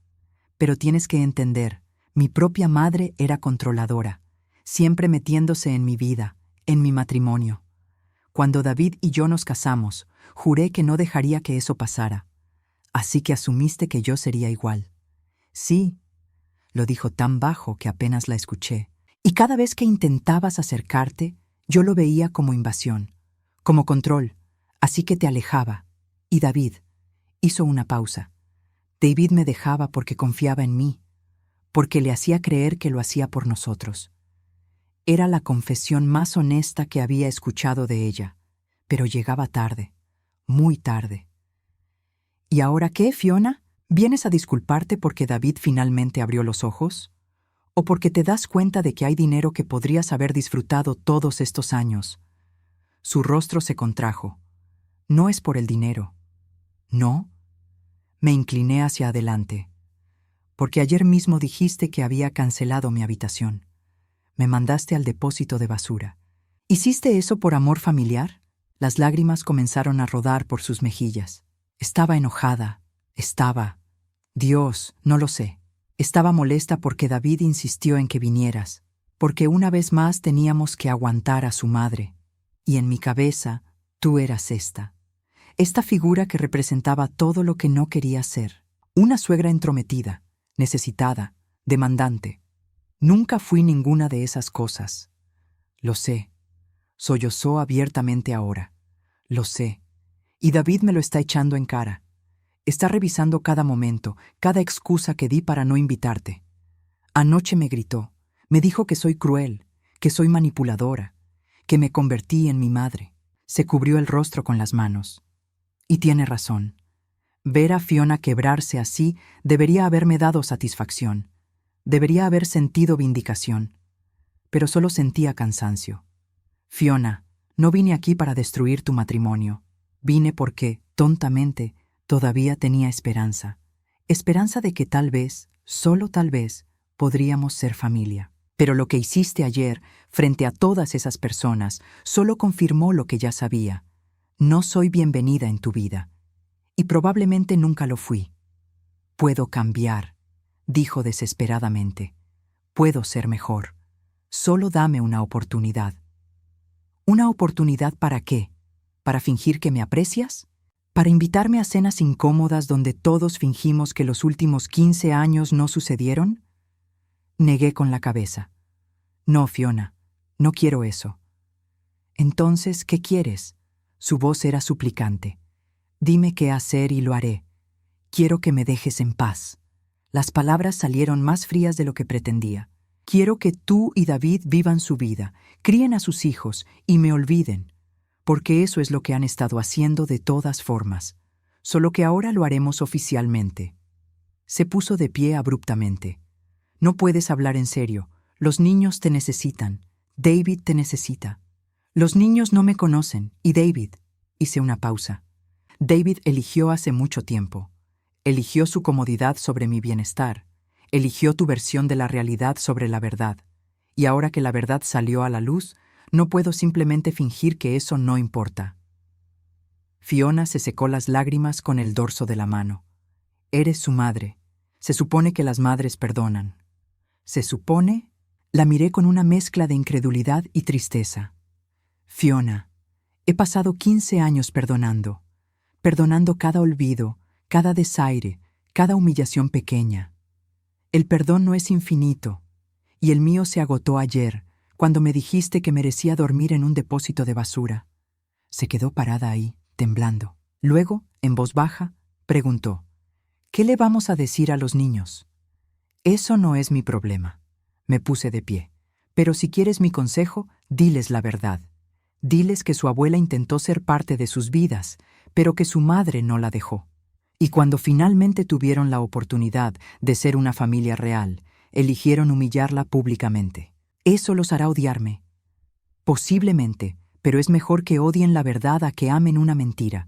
Pero tienes que entender, mi propia madre era controladora, siempre metiéndose en mi vida, en mi matrimonio. Cuando David y yo nos casamos, juré que no dejaría que eso pasara. Así que asumiste que yo sería igual. Sí, lo dijo tan bajo que apenas la escuché. Y cada vez que intentabas acercarte, yo lo veía como invasión, como control, así que te alejaba. Y David hizo una pausa. David me dejaba porque confiaba en mí, porque le hacía creer que lo hacía por nosotros. Era la confesión más honesta que había escuchado de ella, pero llegaba tarde, muy tarde. ¿Y ahora qué, Fiona? ¿Vienes a disculparte porque David finalmente abrió los ojos? ¿O porque te das cuenta de que hay dinero que podrías haber disfrutado todos estos años? Su rostro se contrajo. No es por el dinero. ¿No? Me incliné hacia adelante. Porque ayer mismo dijiste que había cancelado mi habitación. Me mandaste al depósito de basura. ¿Hiciste eso por amor familiar? Las lágrimas comenzaron a rodar por sus mejillas. Estaba enojada. Dios, no lo sé. Estaba molesta porque David insistió en que vinieras, porque una vez más teníamos que aguantar a su madre. Y en mi cabeza, tú eras esta figura que representaba todo lo que no quería ser. Una suegra entrometida, necesitada, demandante. Nunca fui ninguna de esas cosas. Lo sé. Sollozó abiertamente ahora. Lo sé. Y David me lo está echando en cara. Está revisando cada momento, cada excusa que di para no invitarte. Anoche me gritó. Me dijo que soy cruel, que soy manipuladora, que me convertí en mi madre. Se cubrió el rostro con las manos. Y tiene razón. Ver a Fiona quebrarse así debería haberme dado satisfacción. Debería haber sentido vindicación. Pero solo sentía cansancio. Fiona, no vine aquí para destruir tu matrimonio. Vine porque, tontamente, todavía tenía esperanza. Esperanza de que tal vez, solo tal vez, podríamos ser familia. Pero lo que hiciste ayer, frente a todas esas personas, solo confirmó lo que ya sabía. No soy bienvenida en tu vida. Y probablemente nunca lo fui. Puedo cambiar, dijo desesperadamente. Puedo ser mejor. Solo dame una oportunidad. ¿Una oportunidad para qué? ¿Para fingir que me aprecias? ¿Para invitarme a cenas incómodas donde todos fingimos que los últimos 15 años no sucedieron? Negué con la cabeza. No, Fiona, no quiero eso. Entonces, ¿qué quieres? Su voz era suplicante. Dime qué hacer y lo haré. Quiero que me dejes en paz. Las palabras salieron más frías de lo que pretendía. Quiero que tú y David vivan su vida, críen a sus hijos y me olviden, porque eso es lo que han estado haciendo de todas formas, solo que ahora lo haremos oficialmente. Se puso de pie abruptamente. No puedes hablar en serio. Los niños te necesitan. David te necesita. Los niños no me conocen, y David. Hice una pausa. David eligió hace mucho tiempo. Eligió su comodidad sobre mi bienestar. Eligió tu versión de la realidad sobre la verdad. Y ahora que la verdad salió a la luz, no puedo simplemente fingir que eso no importa. Fiona se secó las lágrimas con el dorso de la mano. Eres su madre. Se supone que las madres perdonan. ¿Se supone? La miré con una mezcla de incredulidad y tristeza. Fiona, he pasado 15 años perdonando cada olvido, cada desaire, cada humillación pequeña. El perdón no es infinito, y el mío se agotó ayer, cuando me dijiste que merecía dormir en un depósito de basura. Se quedó parada ahí, temblando. Luego, en voz baja, preguntó: ¿Qué le vamos a decir a los niños? Eso no es mi problema. Me puse de pie. Pero si quieres mi consejo, diles la verdad. Diles que su abuela intentó ser parte de sus vidas, pero que su madre no la dejó. Y cuando finalmente tuvieron la oportunidad de ser una familia real, eligieron humillarla públicamente. Eso los hará odiarme. Posiblemente, pero es mejor que odien la verdad a que amen una mentira.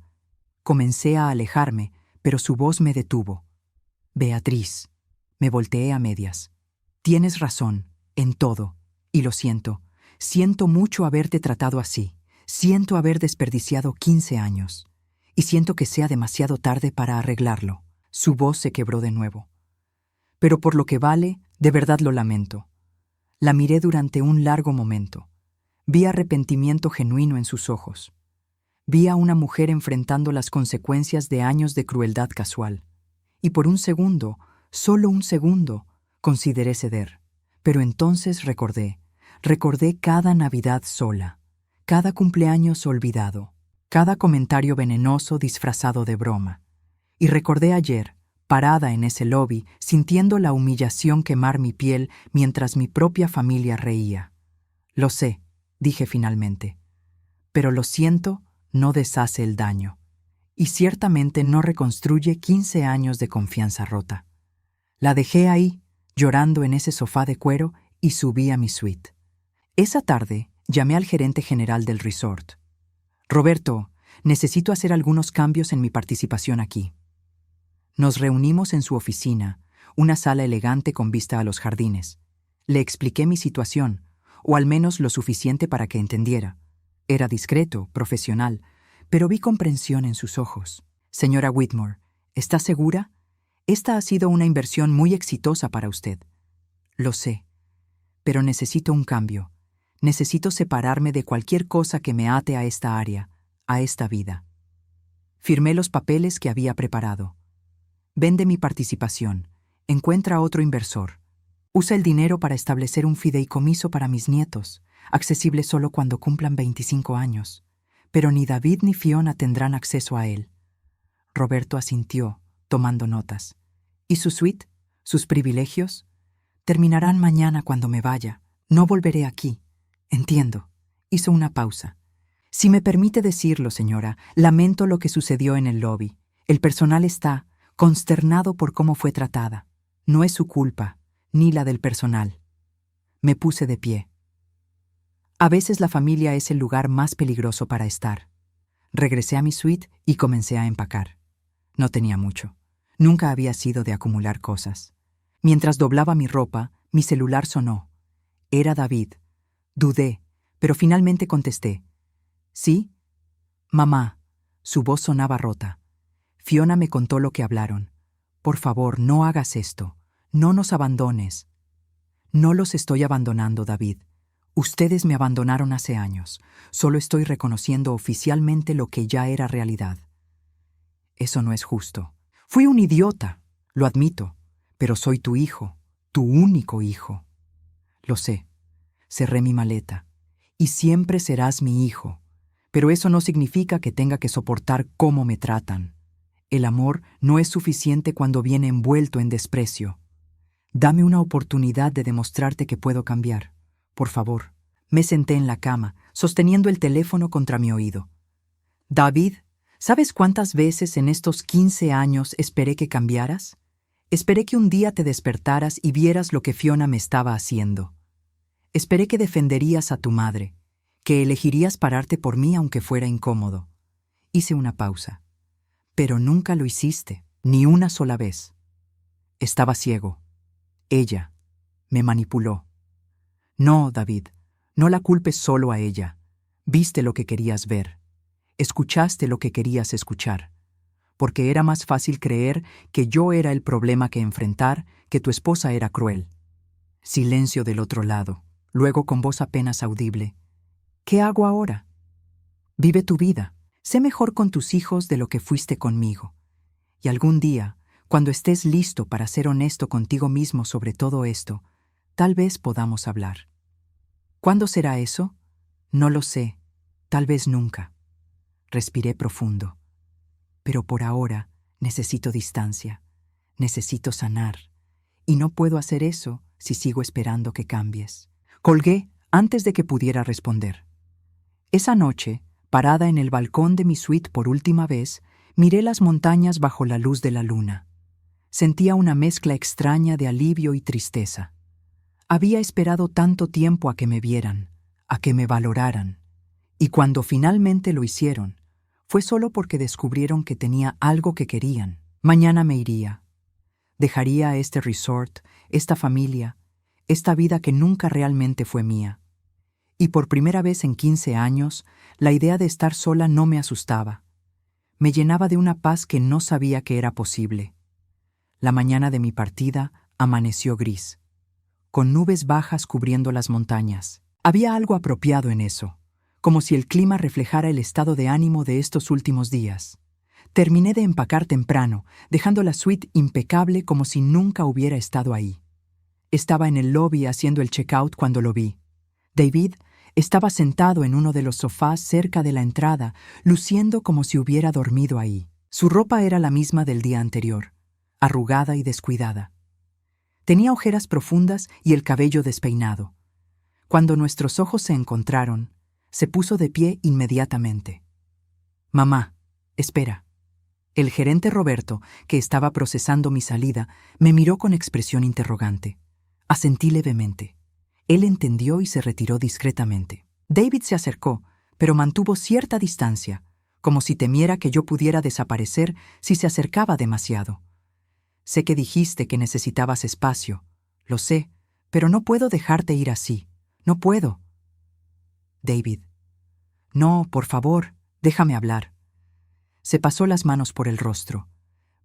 Comencé a alejarme, pero su voz me detuvo. Beatriz. Me volteé a medias. Tienes razón, en todo, y lo siento. Siento mucho haberte tratado así. Siento haber desperdiciado 15 años. Y siento que sea demasiado tarde para arreglarlo. Su voz se quebró de nuevo. Pero por lo que vale, de verdad lo lamento. La miré durante un largo momento. Vi arrepentimiento genuino en sus ojos. Vi a una mujer enfrentando las consecuencias de años de crueldad casual. Y por un segundo, solo un segundo, consideré ceder. Pero entonces recordé cada Navidad sola, cada cumpleaños olvidado, cada comentario venenoso disfrazado de broma. Y recordé ayer, parada en ese lobby, sintiendo la humillación quemar mi piel mientras mi propia familia reía. Lo sé, dije finalmente, pero lo siento no deshace el daño, y ciertamente no reconstruye 15 años de confianza rota. La dejé ahí, llorando en ese sofá de cuero, y subí a mi suite. Esa tarde llamé al gerente general del resort. Roberto, necesito hacer algunos cambios en mi participación aquí. Nos reunimos en su oficina, una sala elegante con vista a los jardines. Le expliqué mi situación, o al menos lo suficiente para que entendiera. Era discreto, profesional, pero vi comprensión en sus ojos. Señora Whitmore, ¿está segura? Esta ha sido una inversión muy exitosa para usted. Lo sé, pero necesito un cambio. Necesito separarme de cualquier cosa que me ate a esta área, a esta vida. Firmé los papeles que había preparado. Vende mi participación. Encuentra otro inversor. Usa el dinero para establecer un fideicomiso para mis nietos, accesible solo cuando cumplan 25 años. Pero ni David ni Fiona tendrán acceso a él. Roberto asintió, tomando notas. ¿Y su suite? ¿Sus privilegios? Terminarán mañana cuando me vaya. No volveré aquí. Entiendo. Hizo una pausa. Si me permite decirlo, señora, lamento lo que sucedió en el lobby. El personal está consternado por cómo fue tratada. No es su culpa, ni la del personal. Me puse de pie. A veces la familia es el lugar más peligroso para estar. Regresé a mi suite y comencé a empacar. No tenía mucho. Nunca había sido de acumular cosas. Mientras doblaba mi ropa, mi celular sonó. Era David. Dudé, pero finalmente contesté. ¿Sí? Mamá. Su voz sonaba rota. Fiona me contó lo que hablaron. Por favor, no hagas esto. No nos abandones. No los estoy abandonando, David. Ustedes me abandonaron hace años. Solo estoy reconociendo oficialmente lo que ya era realidad. Eso no es justo. Fui un idiota, lo admito, pero soy tu hijo, tu único hijo. Lo sé. Cerré mi maleta. Y siempre serás mi hijo. Pero eso no significa que tenga que soportar cómo me tratan. El amor no es suficiente cuando viene envuelto en desprecio. Dame una oportunidad de demostrarte que puedo cambiar. Por favor. Me senté en la cama, sosteniendo el teléfono contra mi oído. David, ¿sabes cuántas veces en estos 15 años esperé que cambiaras? Esperé que un día te despertaras y vieras lo que Fiona me estaba haciendo. Esperé que defenderías a tu madre, que elegirías pararte por mí aunque fuera incómodo. Hice una pausa. Pero nunca lo hiciste, ni una sola vez. Estaba ciego. Ella me manipuló. No, David, no la culpes solo a ella. Viste lo que querías ver. Escuchaste lo que querías escuchar. Porque era más fácil creer que yo era el problema que enfrentar, que tu esposa era cruel. Silencio del otro lado. Luego con voz apenas audible. ¿Qué hago ahora? Vive tu vida. Sé mejor con tus hijos de lo que fuiste conmigo. Y algún día, cuando estés listo para ser honesto contigo mismo sobre todo esto, tal vez podamos hablar. ¿Cuándo será eso? No lo sé. Tal vez nunca. Respiré profundo. pero por ahora necesito distancia, necesito sanar, y no puedo hacer eso si sigo esperando que cambies. Colgué antes de que pudiera responder. Esa noche, parada en el balcón de mi suite por última vez, miré las montañas bajo la luz de la luna. Sentía una mezcla extraña de alivio y tristeza. Había esperado tanto tiempo a que me vieran, a que me valoraran, y cuando finalmente lo hicieron, fue solo porque descubrieron que tenía algo que querían. Mañana me iría. Dejaría este resort, esta familia, esta vida que nunca realmente fue mía. Y por primera vez en 15 años, la idea de estar sola no me asustaba. Me llenaba de una paz que no sabía que era posible. La mañana de mi partida amaneció gris, con nubes bajas cubriendo las montañas. Había algo apropiado en eso, como si el clima reflejara el estado de ánimo de estos últimos días. Terminé de empacar temprano, dejando la suite impecable como si nunca hubiera estado ahí. Estaba en el lobby haciendo el checkout cuando lo vi. David estaba sentado en uno de los sofás cerca de la entrada, luciendo como si hubiera dormido ahí. Su ropa era la misma del día anterior, arrugada y descuidada. Tenía ojeras profundas y el cabello despeinado. Cuando nuestros ojos se encontraron, se puso de pie inmediatamente. «Mamá, espera». El gerente Roberto, que estaba procesando mi salida, me miró con expresión interrogante. Asentí levemente. Él entendió y se retiró discretamente. David se acercó, pero mantuvo cierta distancia, como si temiera que yo pudiera desaparecer si se acercaba demasiado. «Sé que dijiste que necesitabas espacio. Lo sé, pero no puedo dejarte ir así. No puedo». «David». «No, por favor, déjame hablar». Se pasó las manos por el rostro.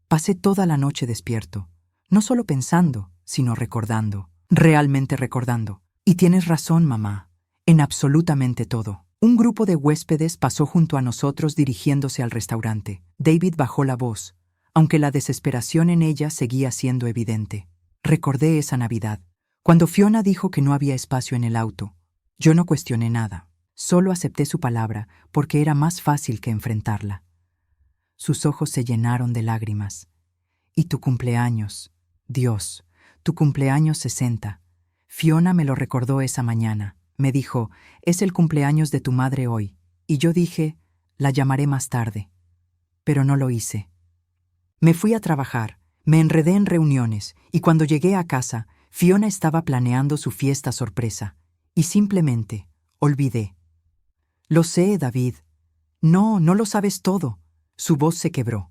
Pasé toda la noche despierto, no solo pensando, sino recordando, realmente recordando. Y tienes razón, mamá, en absolutamente todo. Un grupo de huéspedes pasó junto a nosotros dirigiéndose al restaurante. David bajó la voz, aunque la desesperación en ella seguía siendo evidente. Recordé esa Navidad, cuando Fiona dijo que no había espacio en el auto. Yo no cuestioné nada, solo acepté su palabra porque era más fácil que enfrentarla. Sus ojos se llenaron de lágrimas. «Y tu cumpleaños, Dios, tu cumpleaños 60. Fiona me lo recordó esa mañana. Me dijo, es el cumpleaños de tu madre hoy. Y yo dije, la llamaré más tarde. Pero no lo hice. Me fui a trabajar, me enredé en reuniones, y cuando llegué a casa, Fiona estaba planeando su fiesta sorpresa. Y simplemente, olvidé. Lo sé, David. No, no lo sabes todo. Su voz se quebró.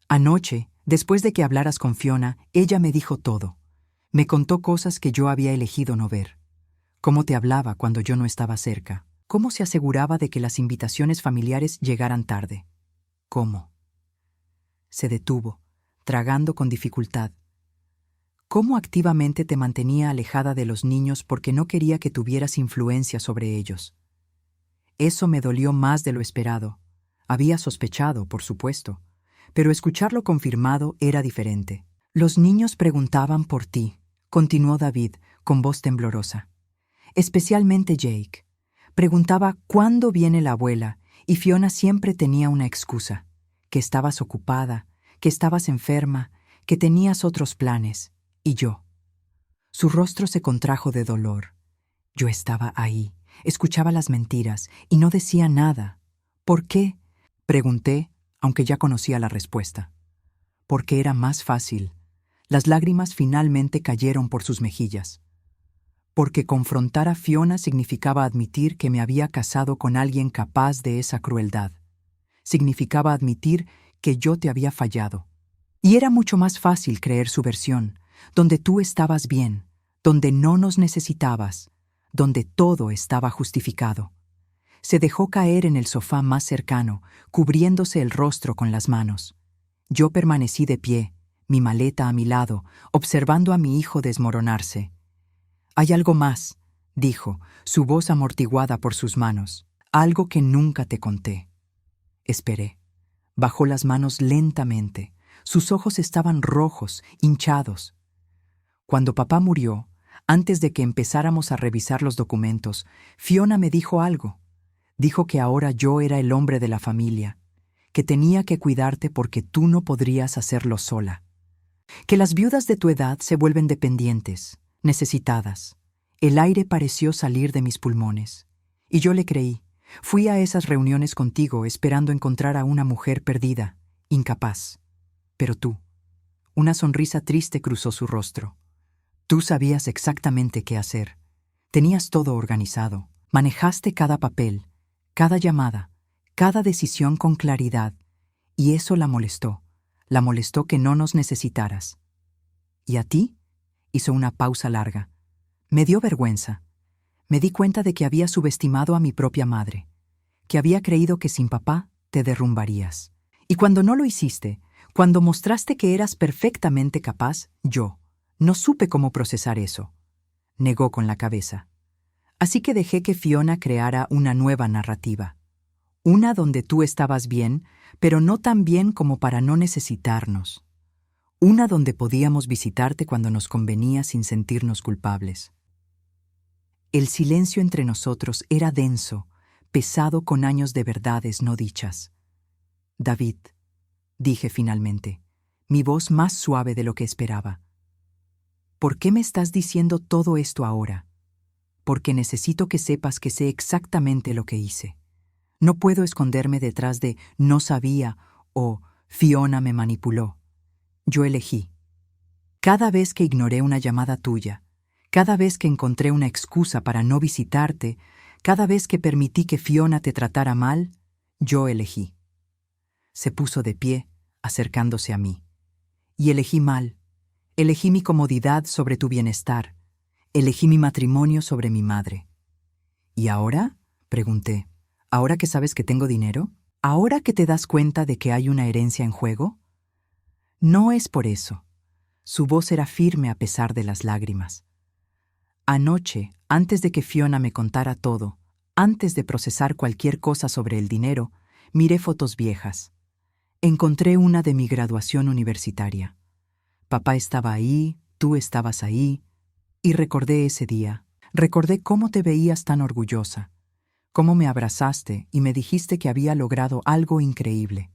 Anoche, después de que hablaras con Fiona, ella me dijo todo. Me contó cosas que yo había elegido no ver. Cómo te hablaba cuando yo no estaba cerca. Cómo se aseguraba de que las invitaciones familiares llegaran tarde. ¿Cómo? Se detuvo, tragando con dificultad. Cómo activamente te mantenía alejada de los niños porque no quería que tuvieras influencia sobre ellos. Eso me dolió más de lo esperado. Había sospechado, por supuesto, pero escucharlo confirmado era diferente. Los niños preguntaban por ti, continuó David con voz temblorosa. Especialmente Jake. Preguntaba cuándo viene la abuela y Fiona siempre tenía una excusa, que estabas ocupada, que estabas enferma, que tenías otros planes, y yo. Su rostro se contrajo de dolor. Yo estaba ahí, escuchaba las mentiras y no decía nada. ¿Por qué? Pregunté, aunque ya conocía la respuesta. Porque era más fácil. Las lágrimas finalmente cayeron por sus mejillas. Porque confrontar a Fiona significaba admitir que me había casado con alguien capaz de esa crueldad. Significaba admitir que yo te había fallado. Y era mucho más fácil creer su versión, donde tú estabas bien, donde no nos necesitabas, donde todo estaba justificado. Se dejó caer en el sofá más cercano, cubriéndose el rostro con las manos. Yo permanecí de pie, mi maleta a mi lado, observando a mi hijo desmoronarse. «Hay algo más», dijo, su voz amortiguada por sus manos. «Algo que nunca te conté». Esperé. Bajó las manos lentamente. Sus ojos estaban rojos, hinchados. Cuando papá murió, antes de que empezáramos a revisar los documentos, Fiona me dijo algo. Dijo que ahora yo era el hombre de la familia, que tenía que cuidarte porque tú no podrías hacerlo sola. Que las viudas de tu edad se vuelven dependientes, necesitadas. El aire pareció salir de mis pulmones. Y yo le creí. Fui a esas reuniones contigo esperando encontrar a una mujer perdida, incapaz. Pero tú, una sonrisa triste cruzó su rostro. Tú sabías exactamente qué hacer. Tenías todo organizado. Manejaste cada papel, cada llamada, cada decisión con claridad. Y eso la molestó. La molestó que no nos necesitaras. ¿Y a ti? Hizo una pausa larga. Me dio vergüenza. Me di cuenta de que había subestimado a mi propia madre, que había creído que sin papá te derrumbarías. Y cuando no lo hiciste, cuando mostraste que eras perfectamente capaz, yo no supe cómo procesar eso. Negó con la cabeza. Así que dejé que Fiona creara una nueva narrativa. Una donde tú estabas bien, pero no tan bien como para no necesitarnos. Una donde podíamos visitarte cuando nos convenía sin sentirnos culpables. El silencio entre nosotros era denso, pesado con años de verdades no dichas. David, dije finalmente, mi voz más suave de lo que esperaba. ¿Por qué me estás diciendo todo esto ahora? Porque necesito que sepas que sé exactamente lo que hice. No puedo esconderme detrás de no sabía o Fiona me manipuló. Yo elegí. Cada vez que ignoré una llamada tuya, cada vez que encontré una excusa para no visitarte, cada vez que permití que Fiona te tratara mal, yo elegí. Se puso de pie, acercándose a mí. Y elegí mal. Elegí mi comodidad sobre tu bienestar. Elegí mi matrimonio sobre mi madre. ¿Y ahora? Pregunté. ¿Ahora que sabes que tengo dinero? ¿Ahora que te das cuenta de que hay una herencia en juego? No es por eso. Su voz era firme a pesar de las lágrimas. Anoche, antes de que Fiona me contara todo, antes de procesar cualquier cosa sobre el dinero, miré fotos viejas. Encontré una de mi graduación universitaria. Papá estaba ahí, tú estabas ahí, y recordé ese día. Recordé cómo te veías tan orgullosa, cómo me abrazaste y me dijiste que había logrado algo increíble.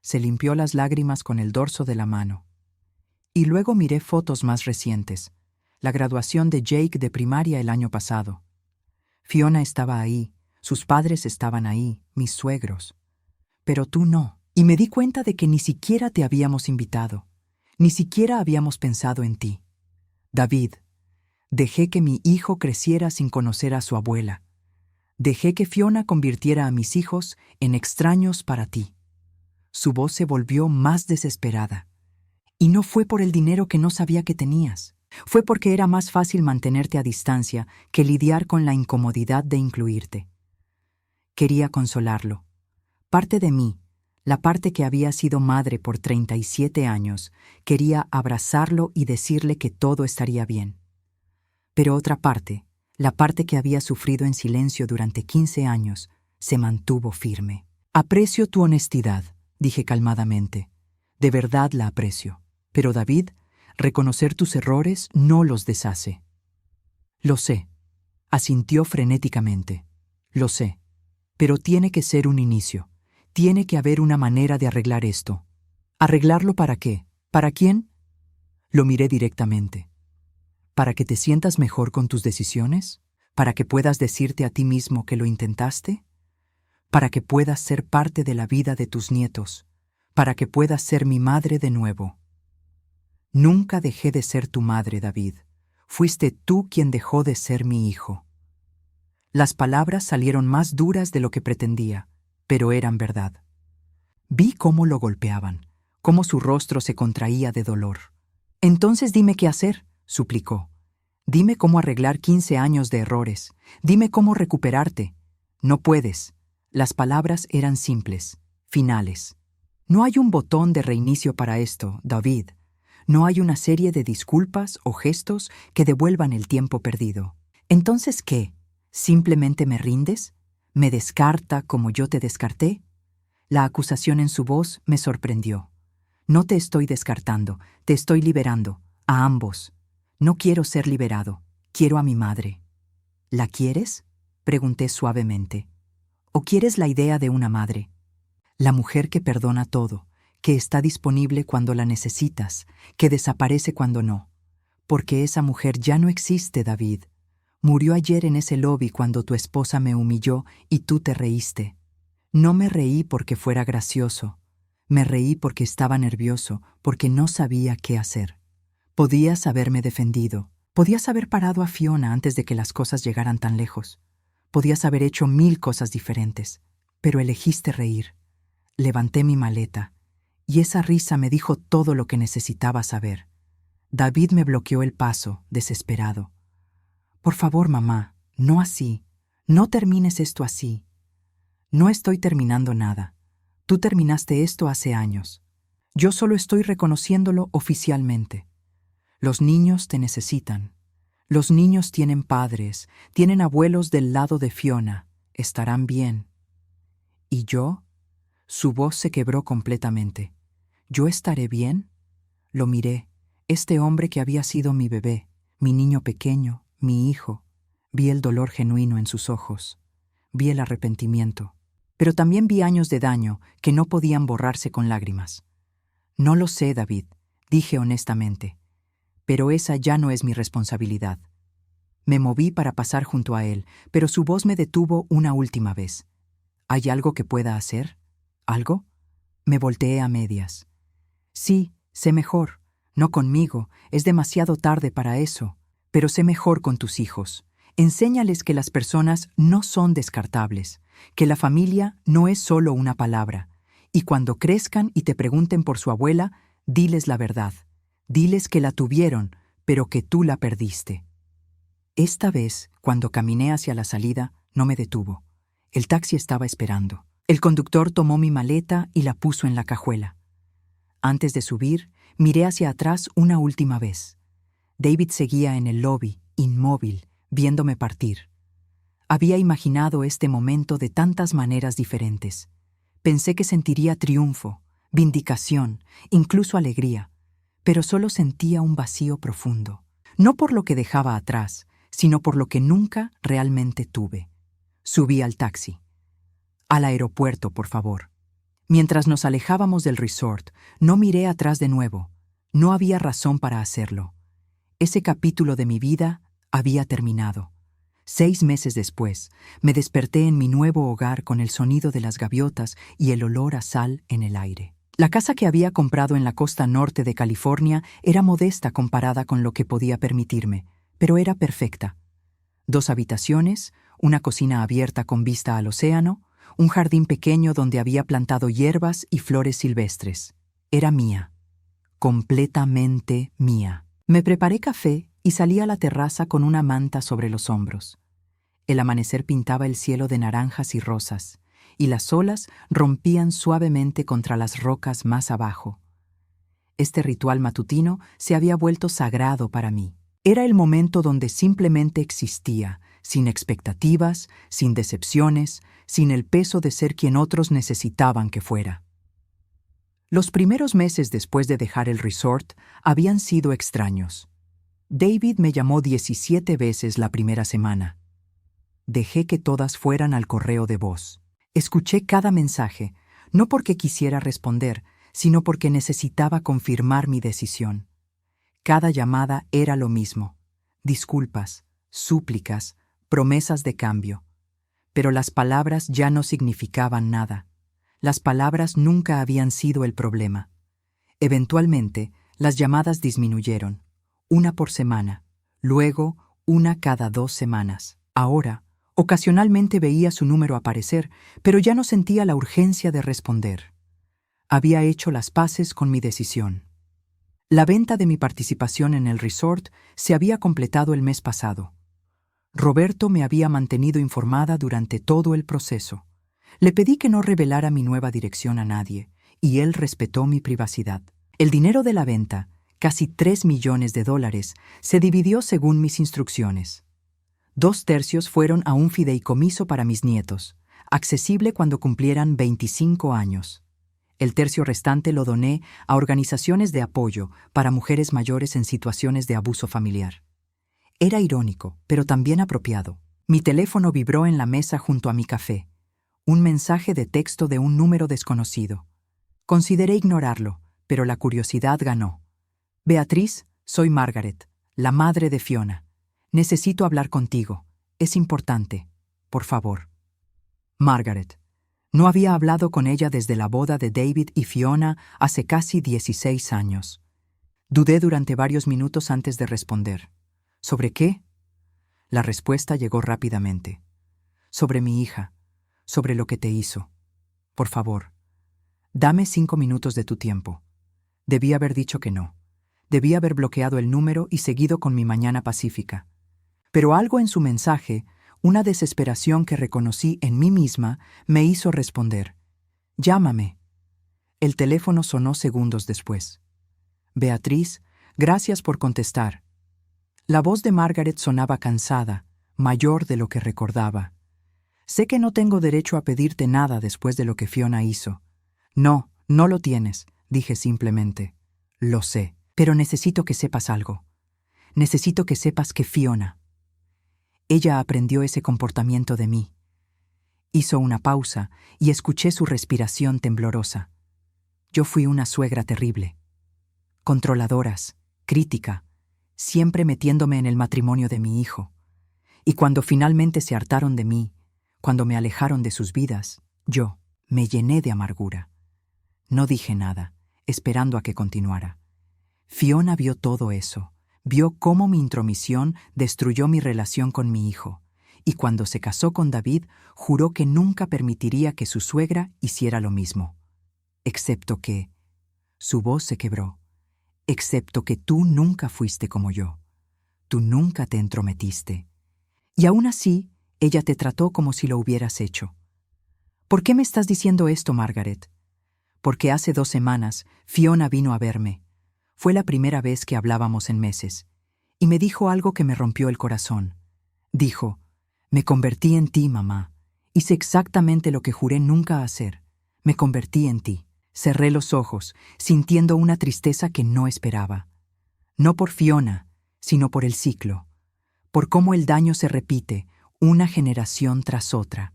Se limpió las lágrimas con el dorso de la mano. Y luego miré fotos más recientes, la graduación de Jake de primaria el año pasado. Fiona estaba ahí, sus padres estaban ahí, mis suegros. Pero tú no. Y me di cuenta de que ni siquiera te habíamos invitado, ni siquiera habíamos pensado en ti. David, dejé que mi hijo creciera sin conocer a su abuela. Dejé que Fiona convirtiera a mis hijos en extraños para ti. Su voz se volvió más desesperada. Y no fue por el dinero que no sabía que tenías. Fue porque era más fácil mantenerte a distancia que lidiar con la incomodidad de incluirte. Quería consolarlo. Parte de mí, la parte que había sido madre por 37 años, quería abrazarlo y decirle que todo estaría bien. Pero otra parte, la parte que había sufrido en silencio durante 15 años, se mantuvo firme. Aprecio tu honestidad, dije calmadamente. De verdad la aprecio. Pero David, reconocer tus errores no los deshace. Lo sé, asintió frenéticamente. Lo sé, pero tiene que ser un inicio. Tiene que haber una manera de arreglar esto. ¿Arreglarlo para qué? ¿Para quién? Lo miré directamente. ¿Para que te sientas mejor con tus decisiones? ¿Para que puedas decirte a ti mismo que lo intentaste? ¿Para que puedas ser parte de la vida de tus nietos? ¿Para que puedas ser mi madre de nuevo? Nunca dejé de ser tu madre, David. Fuiste tú quien dejó de ser mi hijo. Las palabras salieron más duras de lo que pretendía, pero eran verdad. Vi cómo lo golpeaban, cómo su rostro se contraía de dolor. Entonces dime qué hacer, suplicó. Dime cómo arreglar 15 años de errores. Dime cómo recuperarte. No puedes. Las palabras eran simples, finales. No hay un botón de reinicio para esto, David. No hay una serie de disculpas o gestos que devuelvan el tiempo perdido. ¿Entonces qué? ¿Simplemente me rindes? ¿Me descarta como yo te descarté? La acusación en su voz me sorprendió. No te estoy descartando, te estoy liberando, a ambos. No quiero ser liberado, quiero a mi madre. ¿La quieres?, pregunté suavemente. ¿O quieres la idea de una madre? La mujer que perdona todo, que está disponible cuando la necesitas, que desaparece cuando no. Porque esa mujer ya no existe, David. Murió ayer en ese lobby cuando tu esposa me humilló y tú te reíste. No me reí porque fuera gracioso. Me reí porque estaba nervioso, porque no sabía qué hacer. Podías haberme defendido. Podías haber parado a Fiona antes de que las cosas llegaran tan lejos. Podías haber hecho 1000 cosas diferentes. Pero elegiste reír. Levanté mi maleta, y esa risa me dijo todo lo que necesitaba saber. David me bloqueó el paso, desesperado. Por favor, mamá, no así. No termines esto así. No estoy terminando nada. Tú terminaste esto hace años. Yo solo estoy reconociéndolo oficialmente. Los niños te necesitan. Los niños tienen padres, tienen abuelos del lado de Fiona. Estarán bien. ¿Y yo? Su voz se quebró completamente. ¿Yo estaré bien? Lo miré. Este hombre que había sido mi bebé, mi niño pequeño, mi hijo. Vi el dolor genuino en sus ojos. Vi el arrepentimiento. Pero también vi años de daño que no podían borrarse con lágrimas. No lo sé, David, dije honestamente. Pero esa ya no es mi responsabilidad. Me moví para pasar junto a él, pero su voz me detuvo una última vez. ¿Hay algo que pueda hacer? ¿Algo? Me volteé a medias. Sí, sé mejor. No conmigo, es demasiado tarde para eso. Pero sé mejor con tus hijos. Enséñales que las personas no son descartables, que la familia no es solo una palabra. Y cuando crezcan y te pregunten por su abuela, diles la verdad. Diles que la tuvieron, pero que tú la perdiste. Esta vez, cuando caminé hacia la salida, no me detuvo. El taxi estaba esperando. El conductor tomó mi maleta y la puso en la cajuela. Antes de subir, miré hacia atrás una última vez. David seguía en el lobby, inmóvil, viéndome partir. Había imaginado este momento de tantas maneras diferentes. Pensé que sentiría triunfo, vindicación, incluso alegría, pero solo sentía un vacío profundo. No por lo que dejaba atrás, sino por lo que nunca realmente tuve. Subí al taxi. Al aeropuerto, por favor. Mientras nos alejábamos del resort, no miré atrás de nuevo. No había razón para hacerlo. Ese capítulo de mi vida había terminado. 6 meses después, me desperté en mi nuevo hogar con el sonido de las gaviotas y el olor a sal en el aire. La casa que había comprado en la costa norte de California era modesta comparada con lo que podía permitirme, pero era perfecta. 2 habitaciones, una cocina abierta con vista al océano, un jardín pequeño donde había plantado hierbas y flores silvestres. Era mía. Completamente mía. Me preparé café y salí a la terraza con una manta sobre los hombros. El amanecer pintaba el cielo de naranjas y rosas, y las olas rompían suavemente contra las rocas más abajo. Este ritual matutino se había vuelto sagrado para mí. Era el momento donde simplemente existía, sin expectativas, sin decepciones, sin el peso de ser quien otros necesitaban que fuera. Los primeros meses después de dejar el resort habían sido extraños. David me llamó 17 veces la primera semana. Dejé que todas fueran al correo de voz. Escuché cada mensaje, no porque quisiera responder, sino porque necesitaba confirmar mi decisión. Cada llamada era lo mismo: disculpas, súplicas, promesas de cambio. Pero las palabras ya no significaban nada. Las palabras nunca habían sido el problema. Eventualmente, las llamadas disminuyeron, 1 por semana, luego 1 cada 2 semanas. Ahora, ocasionalmente veía su número aparecer, pero ya no sentía la urgencia de responder. Había hecho las paces con mi decisión. La venta de mi participación en el resort se había completado el mes pasado. Roberto me había mantenido informada durante todo el proceso. Le pedí que no revelara mi nueva dirección a nadie, y él respetó mi privacidad. El dinero de la venta, casi $3 millones, se dividió según mis instrucciones. 2/3 fueron a un fideicomiso para mis nietos, accesible cuando cumplieran 25 años. El tercio restante lo doné a organizaciones de apoyo para mujeres mayores en situaciones de abuso familiar. Era irónico, pero también apropiado. Mi teléfono vibró en la mesa junto a mi café. Un mensaje de texto de un número desconocido. Consideré ignorarlo, pero la curiosidad ganó. Beatriz, soy Margaret, la madre de Fiona. Necesito hablar contigo. Es importante. Por favor. Margaret. No había hablado con ella desde la boda de David y Fiona hace casi 16 años. Dudé durante varios minutos antes de responder. ¿Sobre qué? La respuesta llegó rápidamente. Sobre mi hija, sobre lo que te hizo. Por favor, dame 5 minutos de tu tiempo. Debí haber dicho que no. Debí haber bloqueado el número y seguido con mi mañana pacífica. Pero algo en su mensaje, una desesperación que reconocí en mí misma, me hizo responder. Llámame. El teléfono sonó segundos después. Beatriz, gracias por contestar. La voz de Margaret sonaba cansada, mayor de lo que recordaba. Sé que no tengo derecho a pedirte nada después de lo que Fiona hizo. No, no lo tienes, dije simplemente. Lo sé, pero necesito que sepas algo. Necesito que sepas que Fiona. Ella aprendió ese comportamiento de mí. Hizo una pausa y escuché su respiración temblorosa. Yo fui una suegra terrible. Controladoras, crítica, siempre metiéndome en el matrimonio de mi hijo. Y cuando finalmente se hartaron de mí, cuando me alejaron de sus vidas, yo me llené de amargura. No dije nada, esperando a que continuara. Fiona vio todo eso, vio cómo mi intromisión destruyó mi relación con mi hijo, y cuando se casó con David, juró que nunca permitiría que su suegra hiciera lo mismo. Excepto que... Su voz se quebró. Excepto que tú nunca fuiste como yo. Tú nunca te entrometiste. Y aún así, ella te trató como si lo hubieras hecho. ¿Por qué me estás diciendo esto, Margaret? Porque hace 2 semanas Fiona vino a verme. Fue la primera vez que hablábamos en meses. Y me dijo algo que me rompió el corazón. Dijo, me convertí en ti, mamá. Hice exactamente lo que juré nunca hacer. Me convertí en ti. Cerré los ojos, sintiendo una tristeza que no esperaba. No por Fiona, sino por el ciclo. Por cómo el daño se repite, una generación tras otra.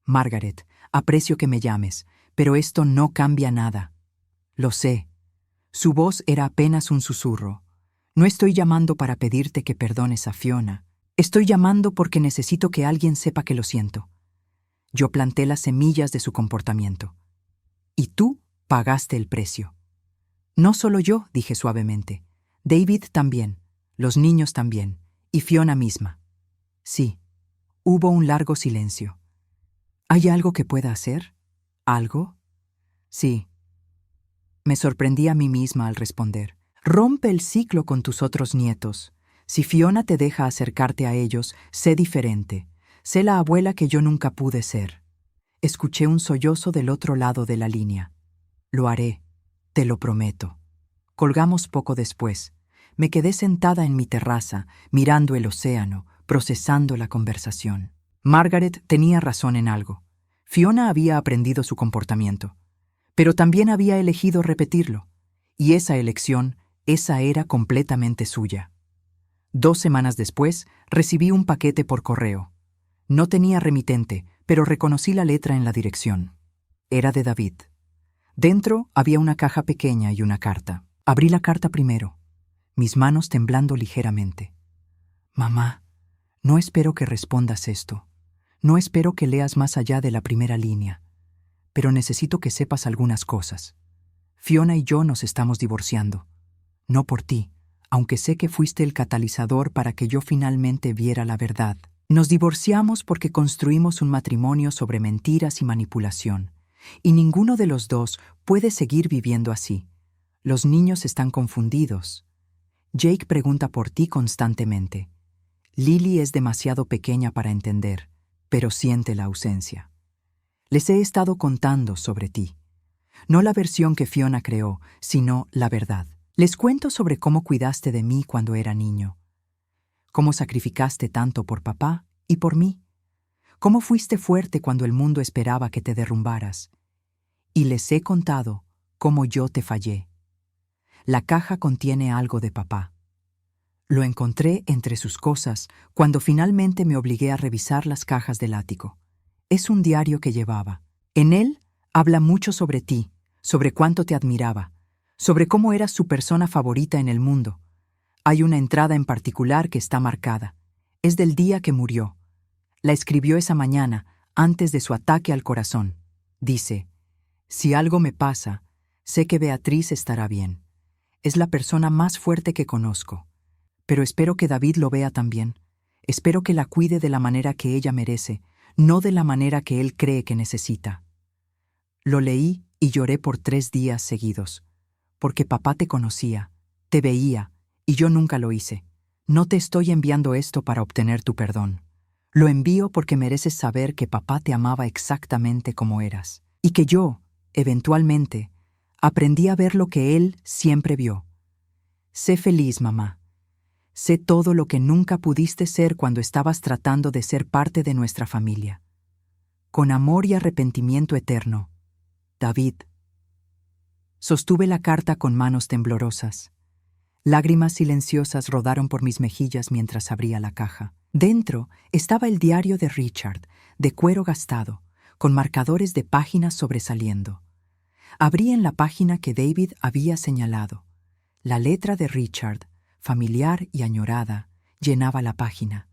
Margaret, aprecio que me llames, pero esto no cambia nada. Lo sé. Su voz era apenas un susurro. No estoy llamando para pedirte que perdones a Fiona. Estoy llamando porque necesito que alguien sepa que lo siento. Yo planté las semillas de su comportamiento. Y tú pagaste el precio. No solo yo, dije suavemente. David también, los niños también, y Fiona misma. Sí. Hubo un largo silencio. ¿Hay algo que pueda hacer? ¿Algo? Sí. Me sorprendí a mí misma al responder. Rompe el ciclo con tus otros nietos. Si Fiona te deja acercarte a ellos, sé diferente. Sé la abuela que yo nunca pude ser. Escuché un sollozo del otro lado de la línea. Lo haré, te lo prometo. Colgamos poco después. Me quedé sentada en mi terraza, mirando el océano, procesando la conversación. Margaret tenía razón en algo. Fiona había aprendido su comportamiento, pero también había elegido repetirlo, y esa elección, esa era completamente suya. 2 semanas después, recibí un paquete por correo. No tenía remitente, pero reconocí la letra en la dirección. Era de David. Dentro había una caja pequeña y una carta. Abrí la carta primero, mis manos temblando ligeramente. Mamá, no espero que respondas esto. No espero que leas más allá de la primera línea. Pero necesito que sepas algunas cosas. Fiona y yo nos estamos divorciando. No por ti, aunque sé que fuiste el catalizador para que yo finalmente viera la verdad. Nos divorciamos porque construimos un matrimonio sobre mentiras y manipulación, y ninguno de los dos puede seguir viviendo así. Los niños están confundidos. Jake pregunta por ti constantemente. Lily es demasiado pequeña para entender, pero siente la ausencia. Les he estado contando sobre ti. No la versión que Fiona creó, sino la verdad. Les cuento sobre cómo cuidaste de mí cuando era niño. Cómo sacrificaste tanto por papá y por mí. Cómo fuiste fuerte cuando el mundo esperaba que te derrumbaras. Y les he contado cómo yo te fallé. La caja contiene algo de papá. Lo encontré entre sus cosas cuando finalmente me obligué a revisar las cajas del ático. Es un diario que llevaba. En él habla mucho sobre ti, sobre cuánto te admiraba, sobre cómo eras su persona favorita en el mundo. Hay una entrada en particular que está marcada. Es del día que murió. La escribió esa mañana, antes de su ataque al corazón. Dice: si algo me pasa, sé que Beatriz estará bien. Es la persona más fuerte que conozco. Pero espero que David lo vea también. Espero que la cuide de la manera que ella merece, no de la manera que él cree que necesita. Lo leí y lloré por 3 días seguidos, porque papá te conocía, te veía, y yo nunca lo hice. No te estoy enviando esto para obtener tu perdón. Lo envío porque mereces saber que papá te amaba exactamente como eras, y que yo, eventualmente, aprendí a ver lo que él siempre vio. Sé feliz, mamá. Sé todo lo que nunca pudiste ser cuando estabas tratando de ser parte de nuestra familia. Con amor y arrepentimiento eterno, David. Sostuve la carta con manos temblorosas. Lágrimas silenciosas rodaron por mis mejillas mientras abría la caja. Dentro estaba el diario de Richard, de cuero gastado, con marcadores de páginas sobresaliendo. Abrí en la página que David había señalado. La letra de Richard, familiar y añorada, llenaba la página.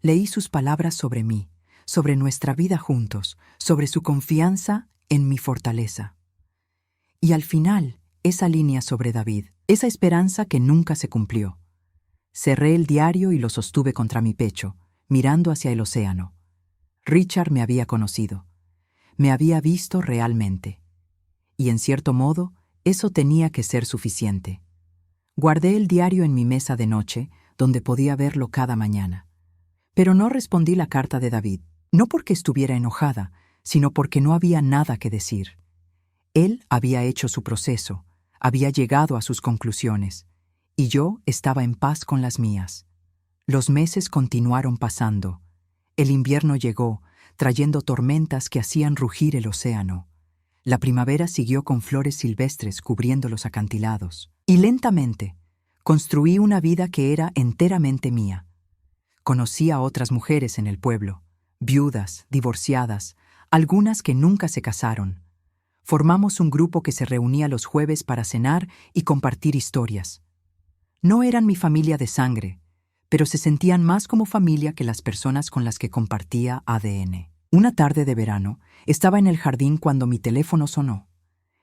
Leí sus palabras sobre mí, sobre nuestra vida juntos, sobre su confianza en mi fortaleza. Y al final, esa línea sobre David, esa esperanza que nunca se cumplió. Cerré el diario y lo sostuve contra mi pecho, mirando hacia el océano. Richard me había conocido. Me había visto realmente. Y en cierto modo, eso tenía que ser suficiente. Guardé el diario en mi mesa de noche, donde podía verlo cada mañana. Pero no respondí la carta de David, no porque estuviera enojada, sino porque no había nada que decir. Él había hecho su proceso, había llegado a sus conclusiones, y yo estaba en paz con las mías. Los meses continuaron pasando. El invierno llegó, trayendo tormentas que hacían rugir el océano. La primavera siguió con flores silvestres cubriendo los acantilados. Y lentamente, construí una vida que era enteramente mía. Conocí a otras mujeres en el pueblo, viudas, divorciadas, algunas que nunca se casaron. Formamos un grupo que se reunía los jueves para cenar y compartir historias. No eran mi familia de sangre, pero se sentían más como familia que las personas con las que compartía ADN. Una tarde de verano, estaba en el jardín cuando mi teléfono sonó.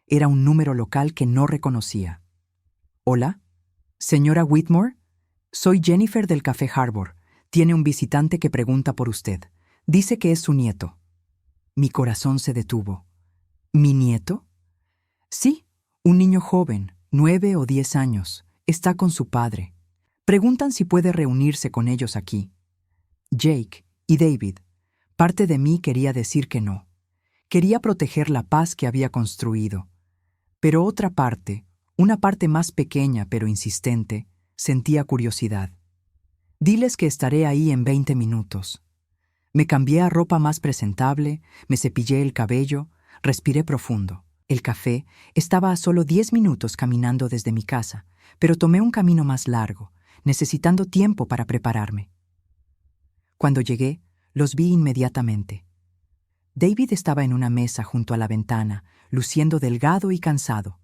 Era un número local que no reconocía. «Hola, señora Whitmore, soy Jennifer del Café Harbor. Tiene un visitante que pregunta por usted. Dice que es su nieto». Mi corazón se detuvo. ¿Mi nieto? Sí, un niño joven, 9 o 10 años. Está con su padre. Preguntan si puede reunirse con ellos aquí. Jake y David. Parte de mí quería decir que no. Quería proteger la paz que había construido. Pero otra parte, una parte más pequeña pero insistente, sentía curiosidad. Diles que estaré ahí en 20 minutos. Me cambié a ropa más presentable, me cepillé el cabello, respiré profundo. El café estaba a solo 10 minutos caminando desde mi casa, pero tomé un camino más largo, necesitando tiempo para prepararme. Cuando llegué, los vi inmediatamente. David estaba en una mesa junto a la ventana, luciendo delgado y cansado.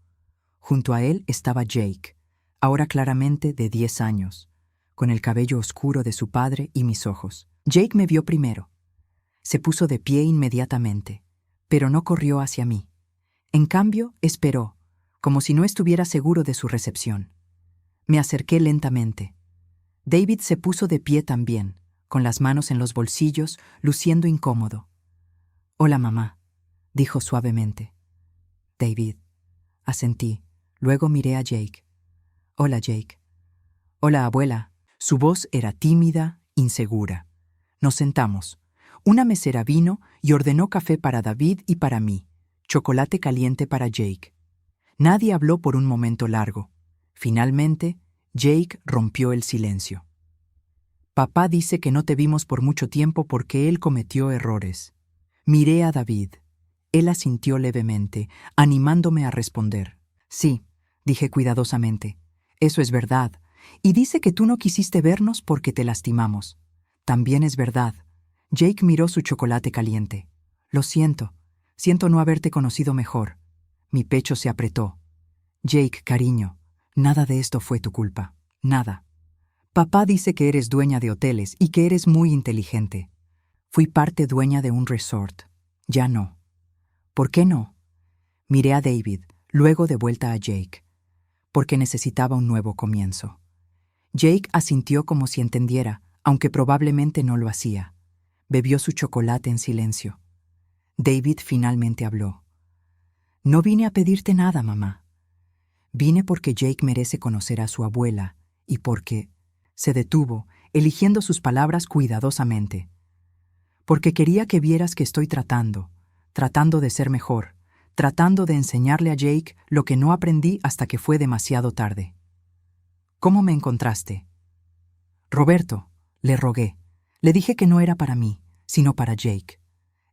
Junto a él estaba Jake, ahora claramente de 10 años, con el cabello oscuro de su padre y mis ojos. Jake me vio primero. Se puso de pie inmediatamente, pero no corrió hacia mí. En cambio, esperó, como si no estuviera seguro de su recepción. Me acerqué lentamente. David se puso de pie también, con las manos en los bolsillos, luciendo incómodo. «Hola, mamá», dijo suavemente. «David», asentí. Luego miré a Jake. «Hola, Jake». «Hola, abuela». Su voz era tímida, insegura. Nos sentamos. Una mesera vino y ordenó café para David y para mí, chocolate caliente para Jake. Nadie habló por un momento largo. Finalmente, Jake rompió el silencio. «Papá dice que no te vimos por mucho tiempo porque él cometió errores». Miré a David. Él asintió levemente, animándome a responder. «Sí», dije cuidadosamente, «eso es verdad. Y dice que tú no quisiste vernos porque te lastimamos. También es verdad. Jake miró su chocolate caliente. Lo siento. Siento no haberte conocido mejor. Mi pecho se apretó. Jake, cariño, nada de esto fue tu culpa. Nada. Papá dice que eres dueña de hoteles y que eres muy inteligente. Fui parte dueña de un resort. Ya no. ¿Por qué no? Miré a David, luego de vuelta a Jake. Porque necesitaba un nuevo comienzo. Jake asintió como si entendiera, aunque probablemente no lo hacía. Bebió su chocolate en silencio. David finalmente habló. No vine a pedirte nada, mamá. Vine porque Jake merece conocer a su abuela y porque... Se detuvo, eligiendo sus palabras cuidadosamente. Porque quería que vieras que estoy tratando de ser mejor, tratando de enseñarle a Jake lo que no aprendí hasta que fue demasiado tarde. ¿Cómo me encontraste? Roberto, le rogué. Le dije que no era para mí, sino para Jake.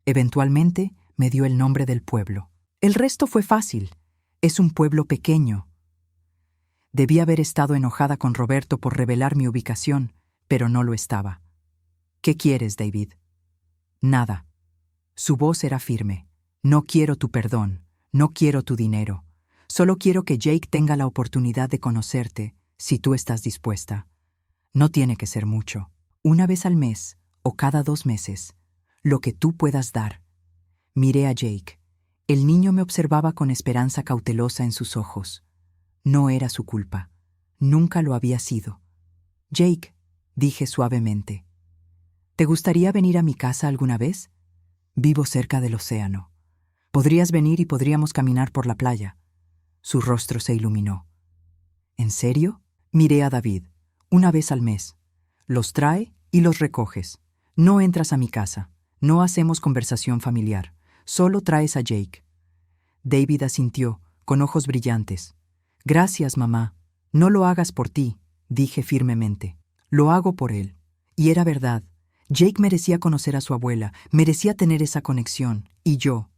Eventualmente me dio el nombre del pueblo. El resto fue fácil. Es un pueblo pequeño. Debí haber estado enojada con Roberto por revelar mi ubicación, pero no lo estaba. ¿Qué quieres, David? Nada. Su voz era firme. No quiero tu perdón, no quiero tu dinero. Solo quiero que Jake tenga la oportunidad de conocerte, si tú estás dispuesta. No tiene que ser mucho. Una vez al mes, o cada 2 meses. Lo que tú puedas dar. Miré a Jake. El niño me observaba con esperanza cautelosa en sus ojos. No era su culpa. Nunca lo había sido. Jake, dije suavemente. ¿Te gustaría venir a mi casa alguna vez? Vivo cerca del océano. Podrías venir y podríamos caminar por la playa. Su rostro se iluminó. ¿En serio? Miré a David. Una vez al mes. Los trae y los recoges. No entras a mi casa. No hacemos conversación familiar. Solo traes a Jake. David asintió, con ojos brillantes. Gracias, mamá. No lo hagas por ti, dije firmemente. Lo hago por él. Y era verdad. Jake merecía conocer a su abuela, merecía tener esa conexión. Y yo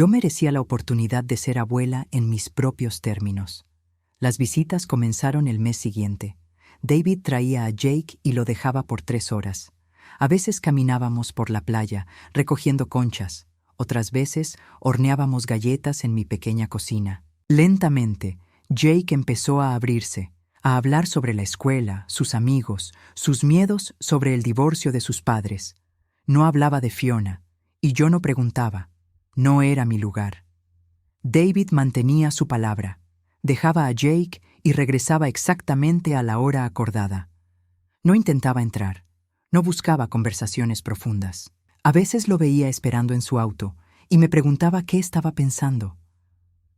merecía la oportunidad de ser abuela en mis propios términos. Las visitas comenzaron el mes siguiente. David traía a Jake y lo dejaba por 3 horas. A veces caminábamos por la playa, recogiendo conchas. Otras veces horneábamos galletas en mi pequeña cocina. Lentamente, Jake empezó a abrirse, a hablar sobre la escuela, sus amigos, sus miedos sobre el divorcio de sus padres. No hablaba de Fiona, y yo no preguntaba. No era mi lugar. David mantenía su palabra. Dejaba a Jake y regresaba exactamente a la hora acordada. No intentaba entrar. No buscaba conversaciones profundas. A veces lo veía esperando en su auto y me preguntaba qué estaba pensando.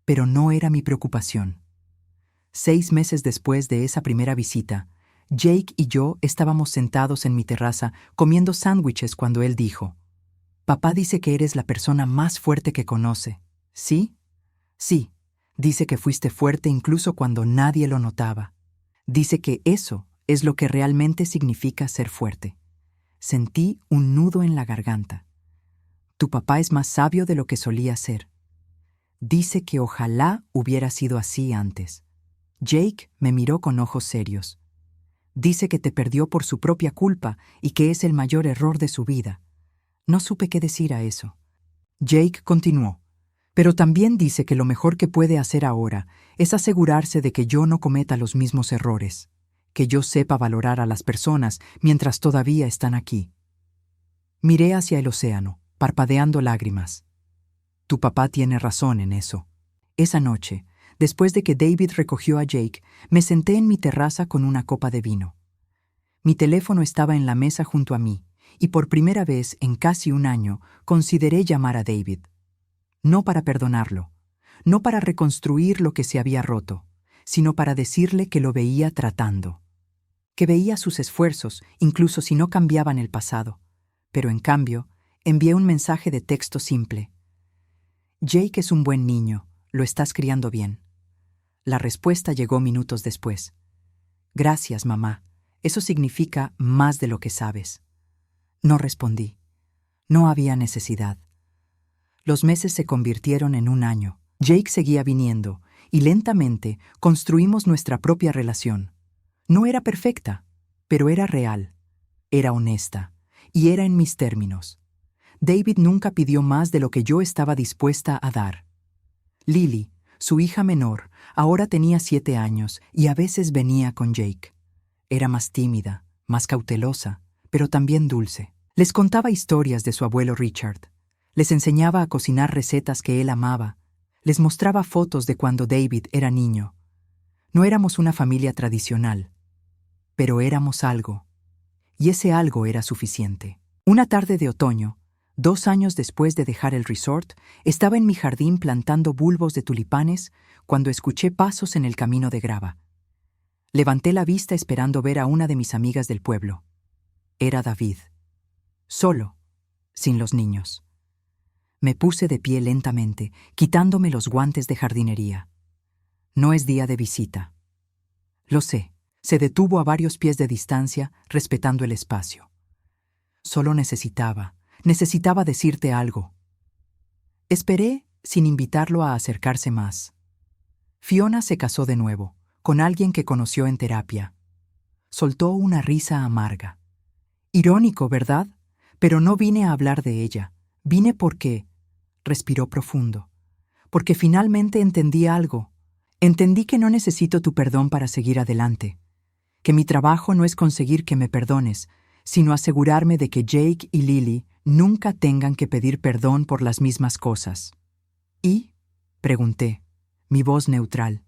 Pero no era mi preocupación. 6 meses después de esa primera visita, Jake y yo estábamos sentados en mi terraza comiendo sándwiches cuando él dijo: «Papá dice que eres la persona más fuerte que conoce, ¿sí?» «Sí, dice que fuiste fuerte incluso cuando nadie lo notaba. Dice que eso es lo que realmente significa ser fuerte». Sentí un nudo en la garganta. «Tu papá es más sabio de lo que solía ser. Dice que ojalá hubiera sido así antes». Jake me miró con ojos serios. «Dice que te perdió por su propia culpa y que es el mayor error de su vida». No supe qué decir a eso. Jake continuó. «Pero también dice que lo mejor que puede hacer ahora es asegurarse de que yo no cometa los mismos errores, que yo sepa valorar a las personas mientras todavía están aquí». Miré hacia el océano, parpadeando lágrimas. «Tu papá tiene razón en eso». Esa noche, después de que David recogió a Jake, me senté en mi terraza con una copa de vino. Mi teléfono estaba en la mesa junto a mí, y por primera vez en casi un año consideré llamar a David. No para perdonarlo, no para reconstruir lo que se había roto, sino para decirle que lo veía tratando, que veía sus esfuerzos, incluso si no cambiaban el pasado. Pero en cambio, envié un mensaje de texto simple. «Jake es un buen niño, lo estás criando bien». La respuesta llegó minutos después. «Gracias, mamá. Eso significa más de lo que sabes». No respondí. No había necesidad. Los meses se convirtieron en un año. Jake seguía viniendo, y lentamente construimos nuestra propia relación. No era perfecta, pero era real. Era honesta, y era en mis términos. David nunca pidió más de lo que yo estaba dispuesta a dar. Lily, su hija menor, ahora tenía 7 años y a veces venía con Jake. Era más tímida, más cautelosa, pero también dulce. Les contaba historias de su abuelo Richard. Les enseñaba a cocinar recetas que él amaba. Les mostraba fotos de cuando David era niño. No éramos una familia tradicional, pero éramos algo. Y ese algo era suficiente. Una tarde de otoño, 2 años después de dejar el resort, estaba en mi jardín plantando bulbos de tulipanes cuando escuché pasos en el camino de grava. Levanté la vista esperando ver a una de mis amigas del pueblo. Era David. Solo, sin los niños. Me puse de pie lentamente, quitándome los guantes de jardinería. No es día de visita. Lo sé, se detuvo a varios pies de distancia, respetando el espacio. Solo necesitaba decirte algo. Esperé sin invitarlo a acercarse más. Fiona se casó de nuevo, con alguien que conoció en terapia. Soltó una risa amarga. Irónico, ¿verdad? Pero no vine a hablar de ella. Vine porque... Respiró profundo. Porque finalmente entendí algo. Entendí que no necesito tu perdón para seguir adelante. Que mi trabajo no es conseguir que me perdones, sino asegurarme de que Jake y Lily nunca tengan que pedir perdón por las mismas cosas. ¿Y? Pregunté, mi voz neutral.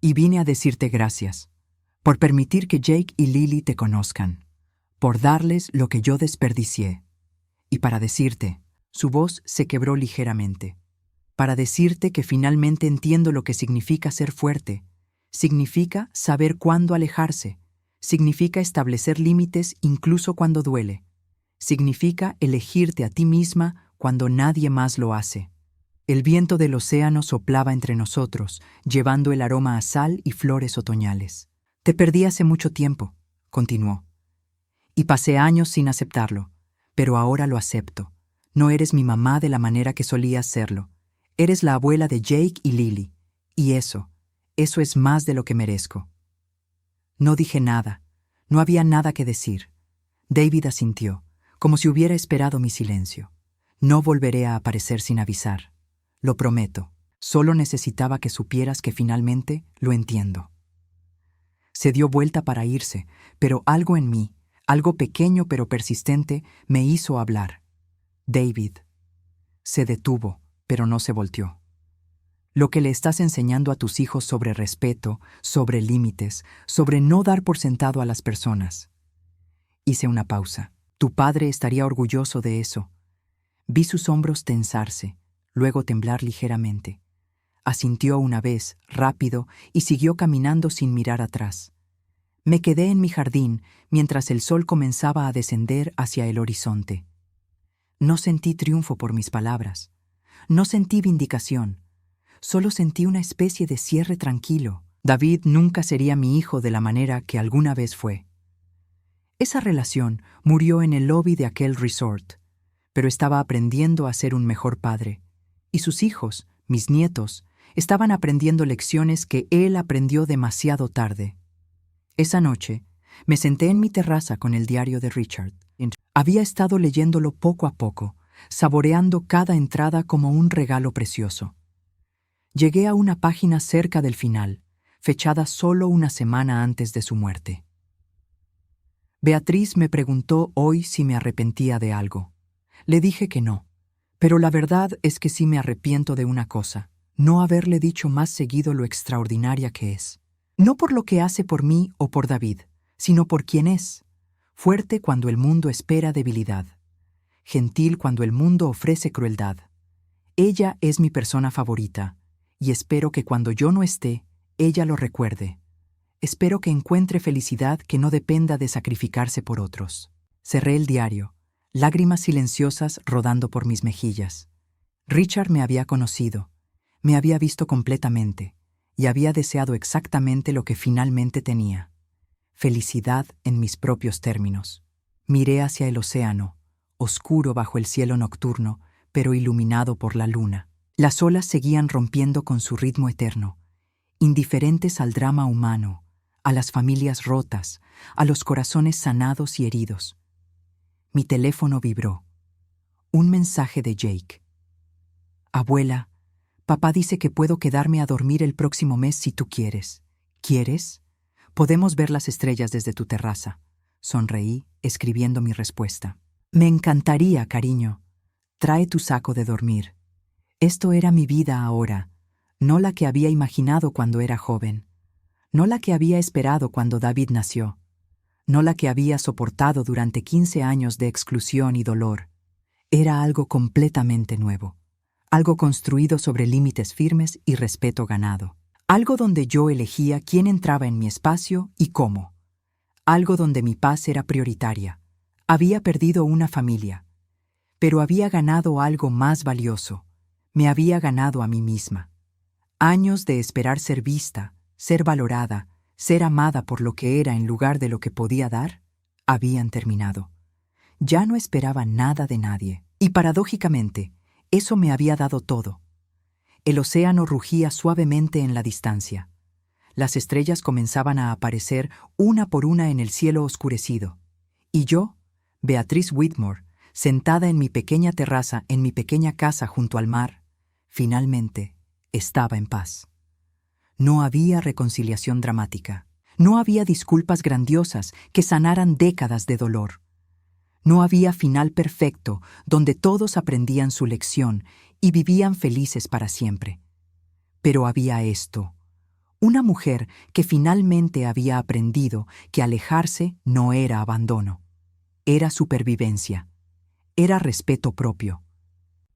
Y vine a decirte gracias, por permitir que Jake y Lily te conozcan, por darles lo que yo desperdicié. Y para decirte, su voz se quebró ligeramente, para decirte que finalmente entiendo lo que significa ser fuerte, significa saber cuándo alejarse, significa establecer límites incluso cuando duele, significa elegirte a ti misma cuando nadie más lo hace. El viento del océano soplaba entre nosotros, llevando el aroma a sal y flores otoñales. Te perdí hace mucho tiempo, continuó, y pasé años sin aceptarlo, pero ahora lo acepto. No eres mi mamá de la manera que solías serlo. Eres la abuela de Jake y Lily, y eso es más de lo que merezco. No dije nada, no había nada que decir. David asintió, como si hubiera esperado mi silencio. No volveré a aparecer sin avisar. Lo prometo, solo necesitaba que supieras que finalmente lo entiendo. Se dio vuelta para irse, pero algo en mí, algo pequeño pero persistente, me hizo hablar. David. Se detuvo, pero no se volteó. Lo que le estás enseñando a tus hijos sobre respeto, sobre límites, sobre no dar por sentado a las personas. Hice una pausa. Tu padre estaría orgulloso de eso. Vi sus hombros tensarse, luego temblar ligeramente. Asintió una vez, rápido, y siguió caminando sin mirar atrás. Me quedé en mi jardín mientras el sol comenzaba a descender hacia el horizonte. No sentí triunfo por mis palabras. No sentí vindicación. Solo sentí una especie de cierre tranquilo. David nunca sería mi hijo de la manera que alguna vez fue. Esa relación murió en el lobby de aquel resort, pero estaba aprendiendo a ser un mejor padre. Y sus hijos, mis nietos, estaban aprendiendo lecciones que él aprendió demasiado tarde. Esa noche, me senté en mi terraza con el diario de Richard. Había estado leyéndolo poco a poco, saboreando cada entrada como un regalo precioso. Llegué a una página cerca del final, fechada solo una semana antes de su muerte. Beatriz me preguntó hoy si me arrepentía de algo. Le dije que no, pero la verdad es que sí me arrepiento de una cosa, no haberle dicho más seguido lo extraordinaria que es. No por lo que hace por mí o por David, sino por quien es. Fuerte cuando el mundo espera debilidad. Gentil cuando el mundo ofrece crueldad. Ella es mi persona favorita, y espero que cuando yo no esté, ella lo recuerde. Espero que encuentre felicidad que no dependa de sacrificarse por otros. Cerré el diario, lágrimas silenciosas rodando por mis mejillas. Richard me había conocido, me había visto completamente, y había deseado exactamente lo que finalmente tenía. Felicidad en mis propios términos. Miré hacia el océano, oscuro bajo el cielo nocturno, pero iluminado por la luna. Las olas seguían rompiendo con su ritmo eterno, indiferentes al drama humano, a las familias rotas, a los corazones sanados y heridos. Mi teléfono vibró. Un mensaje de Jake. Abuela, papá dice que puedo quedarme a dormir el próximo mes si tú quieres. ¿Quieres? Podemos ver las estrellas desde tu terraza. Sonreí, escribiendo mi respuesta. Me encantaría, cariño. Trae tu saco de dormir. Esto era mi vida ahora, no la que había imaginado cuando era joven, no la que había esperado cuando David nació, no la que había soportado durante 15 años de exclusión y dolor. Era algo completamente nuevo, algo construido sobre límites firmes y respeto ganado, algo donde yo elegía quién entraba en mi espacio y cómo, algo donde mi paz era prioritaria. Había perdido una familia, pero había ganado algo más valioso. Me había ganado a mí misma. Años de esperar ser vista, ser valorada, ser amada por lo que era en lugar de lo que podía dar, habían terminado. Ya no esperaba nada de nadie, y paradójicamente, eso me había dado todo. El océano rugía suavemente en la distancia. Las estrellas comenzaban a aparecer una por una en el cielo oscurecido. Y yo, Beatrice Whitmore, sentada en mi pequeña terraza en mi pequeña casa junto al mar, finalmente estaba en paz. No había reconciliación dramática. No había disculpas grandiosas que sanaran décadas de dolor. No había final perfecto donde todos aprendían su lección y vivían felices para siempre. Pero había esto. Una mujer que finalmente había aprendido que alejarse no era abandono. Era supervivencia. Era respeto propio.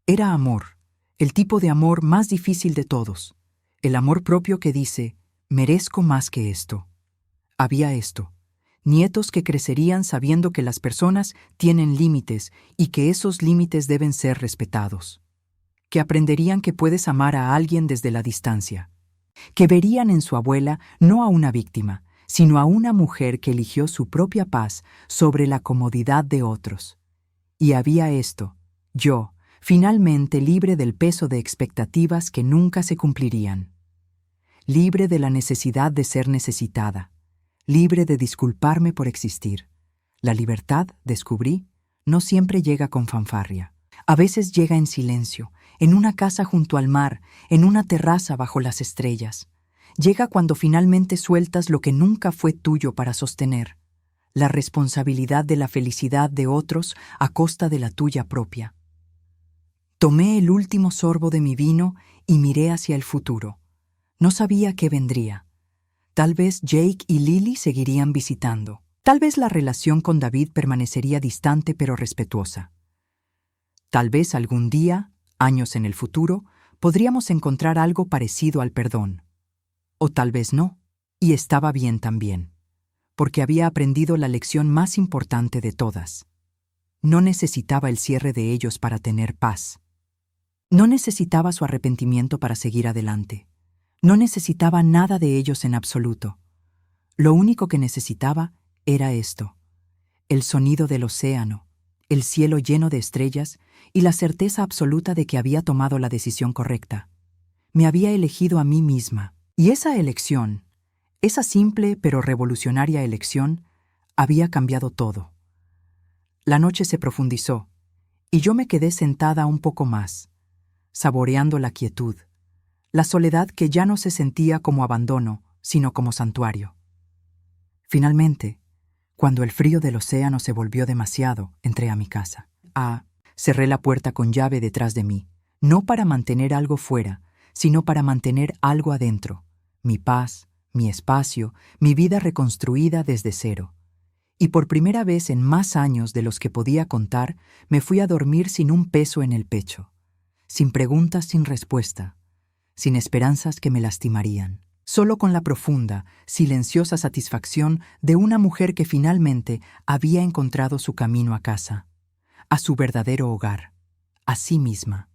Era amor, el tipo de amor más difícil de todos. El amor propio que dice, merezco más que esto. Había esto. Nietos que crecerían sabiendo que las personas tienen límites y que esos límites deben ser respetados. Que aprenderían que puedes amar a alguien desde la distancia. Que verían en su abuela no a una víctima, sino a una mujer que eligió su propia paz sobre la comodidad de otros. Y había esto, yo, finalmente libre del peso de expectativas que nunca se cumplirían. Libre de la necesidad de ser necesitada. Libre de disculparme por existir. La libertad, descubrí, no siempre llega con fanfarria. A veces llega en silencio, en una casa junto al mar, en una terraza bajo las estrellas. Llega cuando finalmente sueltas lo que nunca fue tuyo para sostener. La responsabilidad de la felicidad de otros a costa de la tuya propia. Tomé el último sorbo de mi vino y miré hacia el futuro. No sabía qué vendría. Tal vez Jake y Lily seguirían visitando. Tal vez la relación con David permanecería distante pero respetuosa. Tal vez algún día, años en el futuro, podríamos encontrar algo parecido al perdón. O tal vez no, y estaba bien también, porque había aprendido la lección más importante de todas. No necesitaba el cierre de ellos para tener paz. No necesitaba su arrepentimiento para seguir adelante. No necesitaba nada de ellos en absoluto. Lo único que necesitaba era esto: el sonido del océano, el cielo lleno de estrellas y la certeza absoluta de que había tomado la decisión correcta. Me había elegido a mí misma, y esa elección, esa simple pero revolucionaria elección, había cambiado todo. La noche se profundizó, y yo me quedé sentada un poco más, saboreando la quietud, la soledad que ya no se sentía como abandono, sino como santuario. Finalmente, cuando el frío del océano se volvió demasiado, entré a mi casa. Cerré la puerta con llave detrás de mí, no para mantener algo fuera, sino para mantener algo adentro, mi paz, mi espacio, mi vida reconstruida desde cero. Y por primera vez en más años de los que podía contar, me fui a dormir sin un peso en el pecho, sin preguntas sin respuesta, sin esperanzas que me lastimarían, solo con la profunda, silenciosa satisfacción de una mujer que finalmente había encontrado su camino a casa, a su verdadero hogar, a sí misma.